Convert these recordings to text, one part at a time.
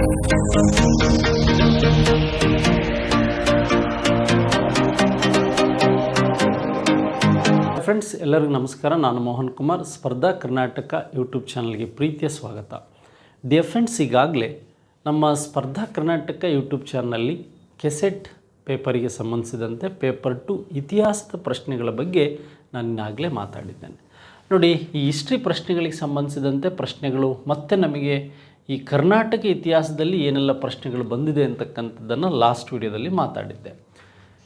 Friends, ಎಲ್ಲರಿಗೂ ನಮಸ್ಕಾರ. ನಾನು ಮೋಹನ್ ಕುಮಾರ್. ಸ್ಪರ್ಧಾ ಕರ್ನಾಟಕ ಯೂಟ್ಯೂಬ್ ಚಾನಲ್ಗೆ ಪ್ರೀತಿಯ ಸ್ವಾಗತ. ಡಿಯರ್ ಫ್ರೆಂಡ್ಸ್, ಈಗಾಗಲೇ ನಮ್ಮ ಸ್ಪರ್ಧಾ ಕರ್ನಾಟಕ ಯೂಟ್ಯೂಬ್ ಚಾನಲ್ನಲ್ಲಿ ಕೆಸೆಟ್ ಪೇಪರಿಗೆ ಸಂಬಂಧಿಸಿದಂತೆ ಪೇಪರ್ 2 ಇತಿಹಾಸದ ಪ್ರಶ್ನೆಗಳ ಬಗ್ಗೆ ನಾನು ಈಗಾಗಲೇ ಮಾತಾಡಿದ್ದೇನೆ. ನೋಡಿ, ಈ ಹಿಸ್ಟ್ರಿ ಪ್ರಶ್ನೆಗಳಿಗೆ ಸಂಬಂಧಿಸಿದಂತೆ ಪ್ರಶ್ನೆಗಳು ಮತ್ತು ನಮಗೆ ಈ ಕರ್ನಾಟಕ ಇತಿಹಾಸದಲ್ಲಿ ಏನೆಲ್ಲ ಪ್ರಶ್ನೆಗಳು ಬಂದಿದೆ ಅಂತಕ್ಕಂಥದ್ದನ್ನು ಲಾಸ್ಟ್ ವಿಡಿಯೋದಲ್ಲಿ ಮಾತಾಡಿದ್ದೆ.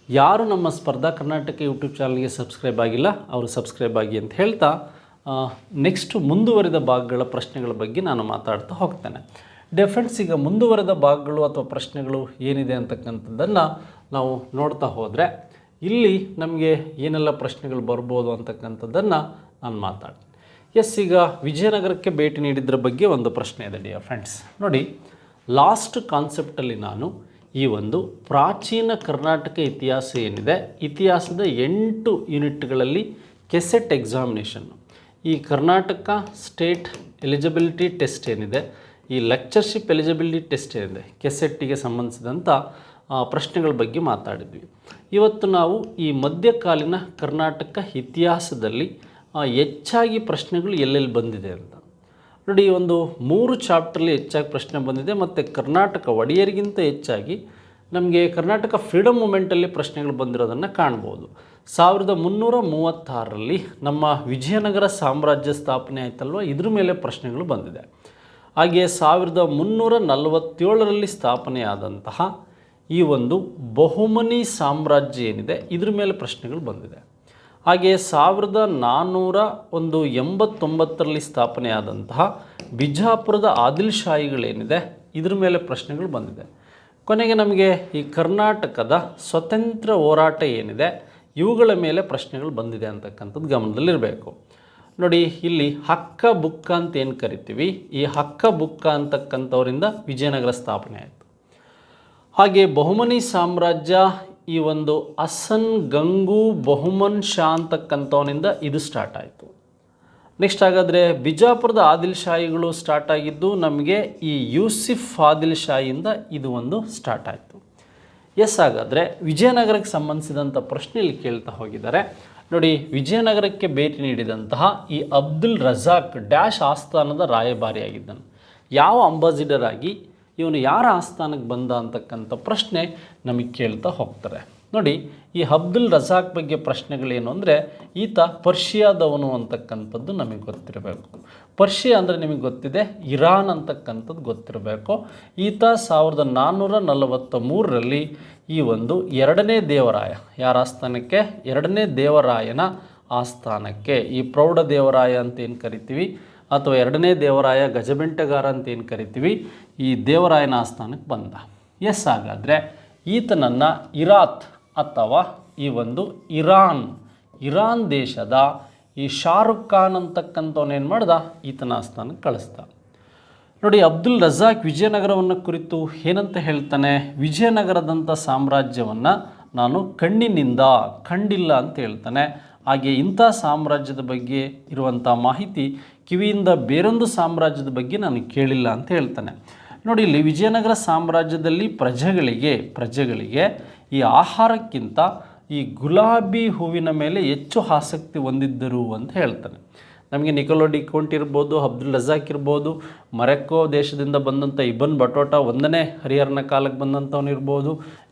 ಯಾರು ನಮ್ಮ ಸ್ಪರ್ಧಾ ಕರ್ನಾಟಕ ಯೂಟ್ಯೂಬ್ ಚಾನಲ್ಗೆ ಸಬ್ಸ್ಕ್ರೈಬ್ ಆಗಿಲ್ಲ ಅವರು ಸಬ್ಸ್ಕ್ರೈಬ್ ಆಗಿ ಅಂತ ಹೇಳ್ತಾ ನೆಕ್ಸ್ಟು ಮುಂದುವರಿದ ಭಾಗಗಳ ಪ್ರಶ್ನೆಗಳ ಬಗ್ಗೆ ನಾನು ಮಾತಾಡ್ತಾ ಹೋಗ್ತೇನೆ. ಡಿಫ್ರೆಂಡ್ಸ್, ಈಗ ಮುಂದುವರೆದ ಭಾಗಗಳು ಅಥವಾ ಪ್ರಶ್ನೆಗಳು ಏನಿದೆ ಅಂತಕ್ಕಂಥದ್ದನ್ನು ನಾವು ನೋಡ್ತಾ ಹೋದರೆ ಇಲ್ಲಿ ನಮಗೆ ಏನೆಲ್ಲ ಪ್ರಶ್ನೆಗಳು ಬರ್ಬೋದು ಅಂತಕ್ಕಂಥದ್ದನ್ನು ನಾನು ಮಾತಾಡ್ತೀನಿ. ಈಗ ವಿಜಯನಗರಕ್ಕೆ ಭೇಟಿ ನೀಡಿದ್ರ ಬಗ್ಗೆ ಒಂದು ಪ್ರಶ್ನೆ ಇದೆ ಡಿಯರ್ ಫ್ರೆಂಡ್ಸ್. ನೋಡಿ, ಲಾಸ್ಟ್ ಕಾನ್ಸೆಪ್ಟಲ್ಲಿ ನಾನು ಈ ಒಂದು ಪ್ರಾಚೀನ ಕರ್ನಾಟಕ ಇತಿಹಾಸ ಏನಿದೆ, ಇತಿಹಾಸದ 8 ಯೂನಿಟ್ಗಳಲ್ಲಿ ಕೆಸೆಟ್ ಎಕ್ಸಾಮಿನೇಷನ್ನು, ಈ ಕರ್ನಾಟಕ ಸ್ಟೇಟ್ ಎಲಿಜಿಬಿಲಿಟಿ ಟೆಸ್ಟ್ ಏನಿದೆ, ಈ ಲೆಕ್ಚರ್ಶಿಪ್ ಎಲಿಜಿಬಿಲಿಟಿ ಟೆಸ್ಟ್ ಏನಿದೆ, ಕೆಸೆಟ್ಟಿಗೆ ಸಂಬಂಧಿಸಿದಂಥ ಪ್ರಶ್ನೆಗಳ ಬಗ್ಗೆ ಮಾತಾಡಿದ್ವಿ. ಇವತ್ತು ನಾವು ಈ ಮಧ್ಯಕಾಲೀನ ಕರ್ನಾಟಕ ಇತಿಹಾಸದಲ್ಲಿ ಹೆಚ್ಚಾಗಿ ಪ್ರಶ್ನೆಗಳು ಎಲ್ಲೆಲ್ಲಿ ಬಂದಿದೆ ಅಂತ ನೋಡಿ. ಒಂದು 3 ಚಾಪ್ಟ್ರಲ್ಲಿ ಹೆಚ್ಚಾಗಿ ಪ್ರಶ್ನೆ ಬಂದಿದೆ ಮತ್ತು ಕರ್ನಾಟಕ ಒಡೆಯರಿಗಿಂತ ಹೆಚ್ಚಾಗಿ ನಮಗೆ ಕರ್ನಾಟಕ ಫ್ರೀಡಮ್ ಮೂಮೆಂಟಲ್ಲಿ ಪ್ರಶ್ನೆಗಳು ಬಂದಿರೋದನ್ನು ಕಾಣ್ಬೋದು. 1336ರಲ್ಲಿ ನಮ್ಮ ವಿಜಯನಗರ ಸಾಮ್ರಾಜ್ಯ ಸ್ಥಾಪನೆ ಆಯ್ತಲ್ವ, ಇದ್ರ ಮೇಲೆ ಪ್ರಶ್ನೆಗಳು ಬಂದಿದೆ. ಹಾಗೆ 1347ರಲ್ಲಿ ಸ್ಥಾಪನೆಯಾದಂತಹ ಈ ಒಂದು ಬಹುಮನಿ ಸಾಮ್ರಾಜ್ಯ ಏನಿದೆ, ಇದ್ರ ಮೇಲೆ ಪ್ರಶ್ನೆಗಳು ಬಂದಿದೆ. ಹಾಗೆ 1489ರಲ್ಲಿ ಸ್ಥಾಪನೆಯಾದಂತಹ ಬಿಜಾಪುರದ ಆದಿಲ್ ಶಾಹಿಗಳೇನಿದೆ, ಇದ್ರ ಮೇಲೆ ಪ್ರಶ್ನೆಗಳು ಬಂದಿದೆ. ಕೊನೆಗೆ ನಮಗೆ ಈ ಕರ್ನಾಟಕದ ಸ್ವತಂತ್ರ ಹೋರಾಟ ಏನಿದೆ, ಇವುಗಳ ಮೇಲೆ ಪ್ರಶ್ನೆಗಳು ಬಂದಿದೆ ಅಂತಕ್ಕಂಥದ್ದು ಗಮನದಲ್ಲಿರಬೇಕು. ನೋಡಿ, ಇಲ್ಲಿ ಹಕ್ಕ ಬುಕ್ಕ ಅಂತ ಏನು ಕರಿತೀವಿ, ಈ ಹಕ್ಕ ಬುಕ್ಕ ಅಂತಕ್ಕಂಥವರಿಂದ ವಿಜಯನಗರ ಸ್ಥಾಪನೆ ಆಯಿತು. ಹಾಗೆ ಬಹುಮನಿ ಸಾಮ್ರಾಜ್ಯ ಈ ಒಂದು ಹಸನ್ ಗಂಗು ಬಹುಮನ್ ಶಾ ಅಂತಕ್ಕಂಥವನಿಂದ ಇದು ಸ್ಟಾರ್ಟ್ ಆಯಿತು. ನೆಕ್ಸ್ಟ್ ಹಾಗಾದರೆ ಬಿಜಾಪುರದ ಆದಿಲ್ ಶಾಹಿಗಳು ಸ್ಟಾರ್ಟ್ ಆಗಿದ್ದು ನಮಗೆ ಈ ಯೂಸಿಫ್ ಆದಿಲ್ ಶಾಹಿಯಿಂದ ಇದು ಒಂದು ಸ್ಟಾರ್ಟ್ ಆಯಿತು. ಹಾಗಾದರೆ ವಿಜಯನಗರಕ್ಕೆ ಸಂಬಂಧಿಸಿದಂಥ ಪ್ರಶ್ನೆಯಲ್ಲಿ ಕೇಳ್ತಾ ಹೋಗಿದ್ದಾರೆ. ನೋಡಿ, ವಿಜಯನಗರಕ್ಕೆ ಭೇಟಿ ನೀಡಿದಂತಹ ಈ ಅಬ್ದುಲ್ ರಜಾಕ್ ಡ್ಯಾಶ್ ಆಸ್ಥಾನದ ರಾಯಭಾರಿಯಾಗಿದ್ದನು. ಯಾವ ಅಂಬಾಸಿಡರ್ ಆಗಿ ಇವನು ಯಾರ ಆಸ್ಥಾನಕ್ಕೆ ಬಂದ ಅಂತಕ್ಕಂಥ ಪ್ರಶ್ನೆ ನಮಗೆ ಕೇಳ್ತಾ ಹೋಗ್ತಾರೆ. ನೋಡಿ, ಈ ಅಬ್ದುಲ್ ರಜಾಕ್ ಬಗ್ಗೆ ಪ್ರಶ್ನೆಗಳೇನು ಅಂದರೆ, ಈತ ಪರ್ಷಿಯಾದವನು ಅಂತಕ್ಕಂಥದ್ದು ನಮಗೆ ಗೊತ್ತಿರಬೇಕು. ಪರ್ಷಿಯಾ ಅಂದರೆ ನಿಮಗೆ ಗೊತ್ತಿದೆ, ಇರಾನ್ ಅಂತಕ್ಕಂಥದ್ದು ಗೊತ್ತಿರಬೇಕು. ಈತ 1443ರಲ್ಲಿ ಈ ಒಂದು 2ನೇ ದೇವರಾಯ ಯಾರ ಆಸ್ಥಾನಕ್ಕೆ, 2ನೇ ದೇವರಾಯನ ಆಸ್ಥಾನಕ್ಕೆ, ಈ ಪ್ರೌಢ ದೇವರಾಯ ಅಂತ ಏನು ಕರಿತೀವಿ ಅಥವಾ 2ನೇ ದೇವರಾಯ ಗಜಬೆಂಟಗಾರ ಅಂತ ಏನು ಕರಿತೀವಿ, ಈ ದೇವರಾಯನ ಆಸ್ಥಾನಕ್ಕೆ ಬಂದ. ಹಾಗಾದರೆ ಈತನನ್ನು ಇರಾತ್ ಅಥವಾ ಈ ಒಂದು ಇರಾನ್ ದೇಶದ ಈ ಶಾರುಖ್ ಖಾನ್ ಅಂತಕ್ಕಂಥವನೇನು ಮಾಡ್ದ, ಈತನ ಆಸ್ಥಾನಕ್ಕೆ ಕಳಿಸ್ದ. ನೋಡಿ, ಅಬ್ದುಲ್ ರಜಾಕ್ ವಿಜಯನಗರವನ್ನು ಕುರಿತು ಏನಂತ ಹೇಳ್ತಾನೆ, ವಿಜಯನಗರದಂಥ ಸಾಮ್ರಾಜ್ಯವನ್ನು ನಾನು ಕಣ್ಣಿನಿಂದ ಕಂಡಿಲ್ಲ ಅಂತ ಹೇಳ್ತಾನೆ. ಹಾಗೆ ಇಂಥ ಸಾಮ್ರಾಜ್ಯದ ಬಗ್ಗೆ ಇರುವಂಥ ಮಾಹಿತಿ ಕಿವಿಯಿಂದ ಬೇರೊಂದು ಸಾಮ್ರಾಜ್ಯದ ಬಗ್ಗೆ ನಾನು ಕೇಳಿಲ್ಲ ಅಂತ ಹೇಳ್ತಾನೆ. ನೋಡಿ, ಇಲ್ಲಿ ವಿಜಯನಗರ ಸಾಮ್ರಾಜ್ಯದಲ್ಲಿ ಪ್ರಜೆಗಳಿಗೆ ಈ ಆಹಾರಕ್ಕಿಂತ ಈ ಗುಲಾಬಿ ಹೂವಿನ ಮೇಲೆ ಹೆಚ್ಚು ಆಸಕ್ತಿ ಹೊಂದಿದ್ದರು ಅಂತ ಹೇಳ್ತಾನೆ. ನಮಗೆ ನಿಕೋಲೋ ಡಿ ಕೋಂಟ್ ಇರ್ಬೋದು, ಅಬ್ದುಲ್ ರಜಾಕ್ ಇರ್ಬೋದು, ಮೊರಕ್ಕೋ ದೇಶದಿಂದ ಬಂದಂಥ ಇಬನ್ ಬಟೋಟಾ 1ನೇ ಹರಿಹರನ ಕಾಲಕ್ಕೆ ಬಂದಂಥವನು ಇರ್ಬೋದು,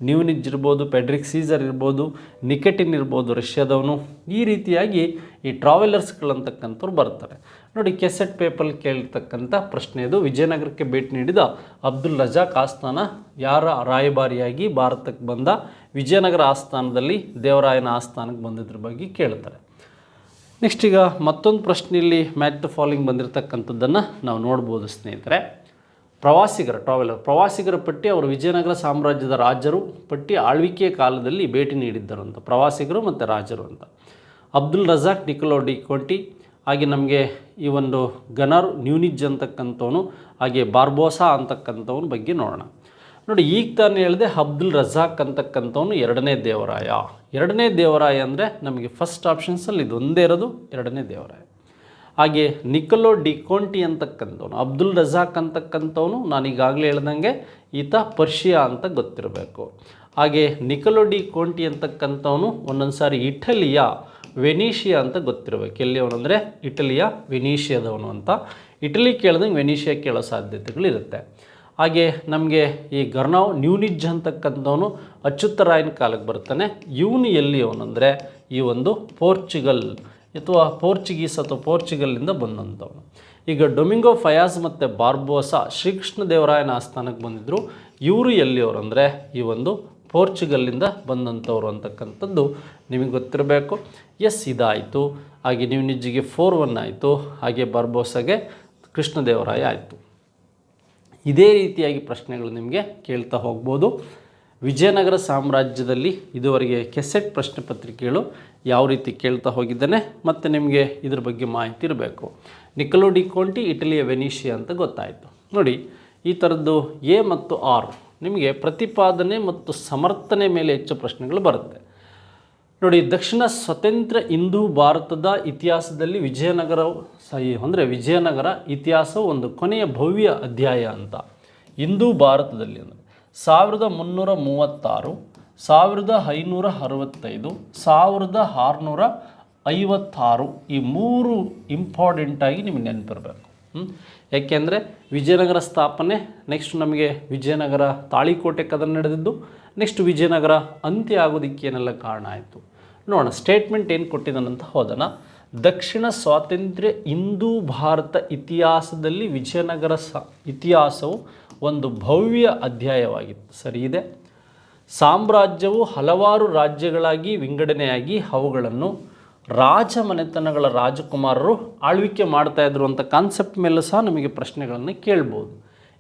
ನ್ಯೂನಿಜ್ ಇರ್ಬೋದು, ಪೆಡ್ರಿಕ್ ಸೀಸರ್ ಇರ್ಬೋದು, ನಿಕೆಟಿನ್ ಇರ್ಬೋದು ರಷ್ಯಾದವನು. ಈ ರೀತಿಯಾಗಿ ಈ ಟ್ರಾವೆಲರ್ಸ್ಗಳಂತಕ್ಕಂಥವ್ರು ಬರ್ತಾರೆ. ನೋಡಿ, ಕೆಸೆಟ್ ಪೇಪರಲ್ಲಿ ಕೇಳಿರ್ತಕ್ಕಂಥ ಪ್ರಶ್ನೆ ಇದು. ವಿಜಯನಗರಕ್ಕೆ ಭೇಟಿ ನೀಡಿದ ಅಬ್ದುಲ್ ರಜಾಕ್ ಆಸ್ಥಾನ ಯಾರ ರಾಯಭಾರಿಯಾಗಿ ಭಾರತಕ್ಕೆ ಬಂದ, ವಿಜಯನಗರ ಆಸ್ಥಾನದಲ್ಲಿ ದೇವರಾಯನ ಆಸ್ಥಾನಕ್ಕೆ ಬಂದಿದ್ರ ಬಗ್ಗೆ ಕೇಳ್ತಾರೆ. ನೆಕ್ಸ್ಟ್ ಈಗ ಮತ್ತೊಂದು ಪ್ರಶ್ನೆಯಲ್ಲಿ ಮ್ಯಾಚ್ ದ ಫಾಲೋಯಿಂಗ್ ಬಂದಿರತಕ್ಕಂಥದ್ದನ್ನು ನಾವು ನೋಡ್ಬೋದು ಸ್ನೇಹಿತರೆ. ಪ್ರವಾಸಿಗರ ಪಟ್ಟಿ, ಅವರು ವಿಜಯನಗರ ಸಾಮ್ರಾಜ್ಯದ ರಾಜರು ಪಟ್ಟಿ ಆಳ್ವಿಕೆಯ ಕಾಲದಲ್ಲಿ ಭೇಟಿ ನೀಡಿದ್ದರು ಅಂತ, ಪ್ರವಾಸಿಗರು ಮತ್ತು ರಾಜರು ಅಂತ. Abdul Razak, Niccolo D Conte, ಹಾಗೆ ನಮಗೆ ಈ ಒಂದು ಗನರ್ ನ್ಯೂನಿಜ್ ಅಂತಕ್ಕಂಥವನು, ಹಾಗೆ ಬಾರ್ಬೋಸಾ ಅಂತಕ್ಕಂಥವನ ಬಗ್ಗೆ ನೋಡೋಣ. ನೋಡಿ, ಈಗ ತಾನು ಹೇಳಿದೆ ಅಬ್ದುಲ್ ರಜಾಕ್ ಅಂತಕ್ಕಂಥವನು 2ನೇ ದೇವರಾಯ ಅಂದರೆ ನಮಗೆ ಫಸ್ಟ್ ಆಪ್ಷನ್ಸಲ್ಲಿ ಇದು ಒಂದೇ ಇರೋದು 2ನೇ ದೇವರಾಯ. ಹಾಗೆ ನಿಕೊಲೋ ಡಿ ಕೋಂಟಿ ಅಂತಕ್ಕಂಥವನು, ಅಬ್ದುಲ್ ರಜಾಕ್ ಅಂತಕ್ಕಂಥವನು ನಾನು ಈಗಾಗಲೇ ಹೇಳ್ದಂಗೆ ಈತ ಪರ್ಷಿಯಾ ಅಂತ ಗೊತ್ತಿರಬೇಕು. ಹಾಗೆ ನಿಕೊಲೋ ಡಿ ಕೋಂಟಿ ಅಂತಕ್ಕಂಥವನು ಒಂದೊಂದು ಸಾರಿ ಇಟಲಿಯ ವೆನೀಷಿಯಾ ಅಂತ ಗೊತ್ತಿರಬೇಕು. ಎಲ್ಲಿ ಅವನಂದರೆ ಇಟಲಿಯ ವೆನೀಷಿಯಾದವನು ಅಂತ. ಇಟಲಿ ಕೇಳ್ದಂಗೆ ವೆನೀಷಿಯಾ ಕೇಳೋ ಸಾಧ್ಯತೆಗಳಿರುತ್ತೆ. ಹಾಗೆ ನಮಗೆ ಈ ಗರ್ನಾವ್ ನ್ಯೂನಿಜ್ ಅಂತಕ್ಕಂಥವನು ಅಚ್ಯುತರಾಯನ ಕಾಲಕ್ಕೆ ಬರ್ತಾನೆ. ಇವನು ಎಲ್ಲಿ ಅವನಂದರೆ ಈ ಒಂದು ಪೋರ್ಚುಗಲ್ ಅಥವಾ ಪೋರ್ಚುಗೀಸ್ ಅಥವಾ ಪೋರ್ಚುಗಲ್ಲಿಂದ ಬಂದಂಥವನು. ಈಗ ಡೊಮಿಂಗೋ ಫಯಾಜ್ ಮತ್ತು ಬಾರ್ಬೋಸಾ ಶ್ರೀಕೃಷ್ಣ ದೇವರಾಯನ ಆಸ್ಥಾನಕ್ಕೆ ಬಂದಿದ್ದರು. ಇವರು ಎಲ್ಲಿಯವರು ಅಂದರೆ ಈ ಒಂದು ಪೋರ್ಚುಗಲ್ಲಿಂದ ಬಂದಂಥವ್ರು ಅಂತಕ್ಕಂಥದ್ದು ನಿಮಗೆ ಗೊತ್ತಿರಬೇಕು. ಎಸ್, ಇದಾಯಿತು. ಹಾಗೆ ನ್ಯೂನಿಜ್ಜಿಗೆ 4-1 ಆಯಿತು. ಹಾಗೆ ಬಾರ್ಬೋಸಾಗೆ ಕೃಷ್ಣದೇವರಾಯ ಆಯಿತು. ಇದೇ ರೀತಿಯಾಗಿ ಪ್ರಶ್ನೆಗಳು ನಿಮಗೆ ಕೇಳ್ತಾ ಹೋಗ್ಬೋದು. ವಿಜಯನಗರ ಸಾಮ್ರಾಜ್ಯದಲ್ಲಿ ಇದುವರೆಗೆ ಕೆಸೆಟ್ ಪ್ರಶ್ನೆ ಪತ್ರಿಕೆಗಳು ಯಾವ ರೀತಿ ಕೇಳ್ತಾ ಹೋಗಿದ್ದಾನೆ ಮತ್ತು ನಿಮಗೆ ಇದ್ರ ಬಗ್ಗೆ ಮಾಹಿತಿ ಇರಬೇಕು. ನಿಕೊಲೋ ಡಿ ಕೋಂಟಿ ಇಟಲಿಯ ವೆನೀಷಿಯಾ ಅಂತ ಗೊತ್ತಾಯಿತು. ನೋಡಿ, ಈ ಥರದ್ದು ಎ ಮತ್ತು ಆರ್ ನಿಮಗೆ ಪ್ರತಿಪಾದನೆ ಮತ್ತು ಸಮರ್ಥನೆ ಮೇಲೆ ಹೆಚ್ಚು ಪ್ರಶ್ನೆಗಳು ಬರುತ್ತೆ. ನೋಡಿ, ದಕ್ಷಿಣ ಸ್ವತಂತ್ರ ಹಿಂದೂ ಭಾರತದ ಇತಿಹಾಸದಲ್ಲಿ ವಿಜಯನಗರ ಇತಿಹಾಸವು ಒಂದು ಕೊನೆಯ ಭವ್ಯ ಅಧ್ಯಾಯ ಅಂತ. ಹಿಂದೂ ಭಾರತದಲ್ಲಿ ಅಂದರೆ 1336, 1565, 1656 ಈ 3 ಇಂಪಾರ್ಟೆಂಟಾಗಿ ನಿಮಗೆ ನೆನಪಿರಬೇಕು. ಯಾಕೆಂದರೆ ವಿಜಯನಗರ ಸ್ಥಾಪನೆ, ನೆಕ್ಸ್ಟ್ ನಮಗೆ ವಿಜಯನಗರ ತಾಳಿಕೋಟೆ ಕದನ ನಡೆದಿದ್ದು, ನೆಕ್ಸ್ಟ್ ವಿಜಯನಗರ ಅಂತ್ಯ ಆಗೋದಕ್ಕೆ ಏನೆಲ್ಲ ಕಾರಣ ಆಯಿತು ನೋಡೋಣ. ಸ್ಟೇಟ್ಮೆಂಟ್ ಏನು ಕೊಟ್ಟಿದ್ದಾನಂತ ಹೋದನ. ದಕ್ಷಿಣ ಸ್ವಾತಂತ್ರ್ಯ ಹಿಂದೂ ಭಾರತ ಇತಿಹಾಸದಲ್ಲಿ ವಿಜಯನಗರ ಇತಿಹಾಸವು ಒಂದು ಭವ್ಯ ಅಧ್ಯಾಯವಾಗಿತ್ತು. ಸರಿ ಇದೆ. ಸಾಮ್ರಾಜ್ಯವು ಹಲವಾರು ರಾಜ್ಯಗಳಾಗಿ ವಿಂಗಡಣೆಯಾಗಿ ಅವುಗಳನ್ನು ರಾಜಮನೆತನಗಳ ರಾಜಕುಮಾರರು ಆಳ್ವಿಕೆ ಮಾಡ್ತಾಯಿದ್ರು ಅಂತ ಕಾನ್ಸೆಪ್ಟ್ ಮೇಲೂ ಸಹ ನಮಗೆ ಪ್ರಶ್ನೆಗಳನ್ನು ಕೇಳ್ಬೋದು.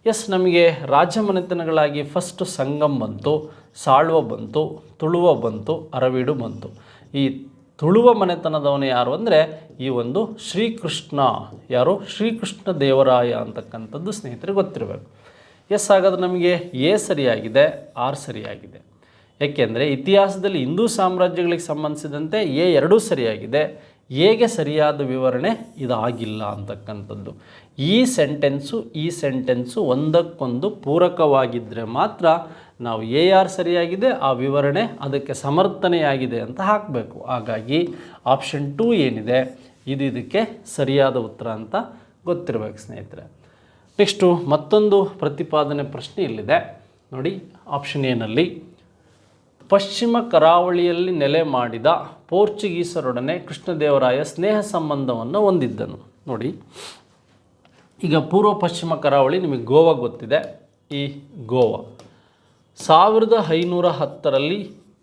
ಎಸ್, ನಮಗೆ ರಾಜಮನೆತನಗಳಾಗಿ ಫಸ್ಟ್ ಸಂಗಮ್ ಬಂತು, ಸಾಳ್ವ ಬಂತು, ತುಳುವ ಬಂತು, ಅರವೀಡು ಬಂತು. ಈ ತುಳುವ ಮನೆತನದವನು ಯಾರು ಅಂದರೆ ಈ ಒಂದು ಶ್ರೀಕೃಷ್ಣ ದೇವರಾಯ ಅಂತಕ್ಕಂಥದ್ದು ಸ್ನೇಹಿತರೆ ಗೊತ್ತಿರಬೇಕು. ಎಸ್, ಹಾಗಾದ್ರೆ ನಮಗೆ ಎ ಸರಿಯಾಗಿದೆ, ಆರ್ ಸರಿಯಾಗಿದೆ. ಏಕೆಂದರೆ ಇತಿಹಾಸದಲ್ಲಿ ಹಿಂದೂ ಸಾಮ್ರಾಜ್ಯಗಳಿಗೆ ಸಂಬಂಧಿಸಿದಂತೆ ಎ ಎರಡೂ ಸರಿಯಾಗಿದೆ. ಹೇಗೆ ಸರಿಯಾದ ವಿವರಣೆ ಇದಾಗಿಲ್ಲ ಅಂತಕ್ಕಂಥದ್ದು. ಈ ಸೆಂಟೆನ್ಸು ಒಂದಕ್ಕೊಂದು ಪೂರಕವಾಗಿದ್ದರೆ ಮಾತ್ರ ನಾವು ಎ ಆರ್ ಸರಿಯಾಗಿದೆ, ಆ ವಿವರಣೆ ಅದಕ್ಕೆ ಸಮರ್ಥನೆಯಾಗಿದೆ ಅಂತ ಹಾಕಬೇಕು. ಹಾಗಾಗಿ ಆಪ್ಷನ್ 2 ಏನಿದೆ ಇದಕ್ಕೆ ಸರಿಯಾದ ಉತ್ತರ ಅಂತ ಗೊತ್ತಿರಬೇಕು ಸ್ನೇಹಿತರೆ. ನೆಕ್ಸ್ಟು ಮತ್ತೊಂದು ಪ್ರತಿಪಾದನೆ ಪ್ರಶ್ನೆ ಇಲ್ಲಿದೆ ನೋಡಿ. ಆಪ್ಷನ್ ಎನಲ್ಲಿ ಪಶ್ಚಿಮ ಕರಾವಳಿಯಲ್ಲಿ ನೆಲೆ ಮಾಡಿದ ಪೋರ್ಚುಗೀಸರೊಡನೆ ಕೃಷ್ಣದೇವರಾಯ ಸ್ನೇಹ ಸಂಬಂಧವನ್ನು ಹೊಂದಿದ್ದನು. ನೋಡಿ, ಈಗ ಪೂರ್ವ ಪಶ್ಚಿಮ ಕರಾವಳಿ ನಿಮಗೆ ಗೋವಾ ಗೊತ್ತಿದೆ. ಈ ಗೋವಾ 1510ರಲ್ಲಿ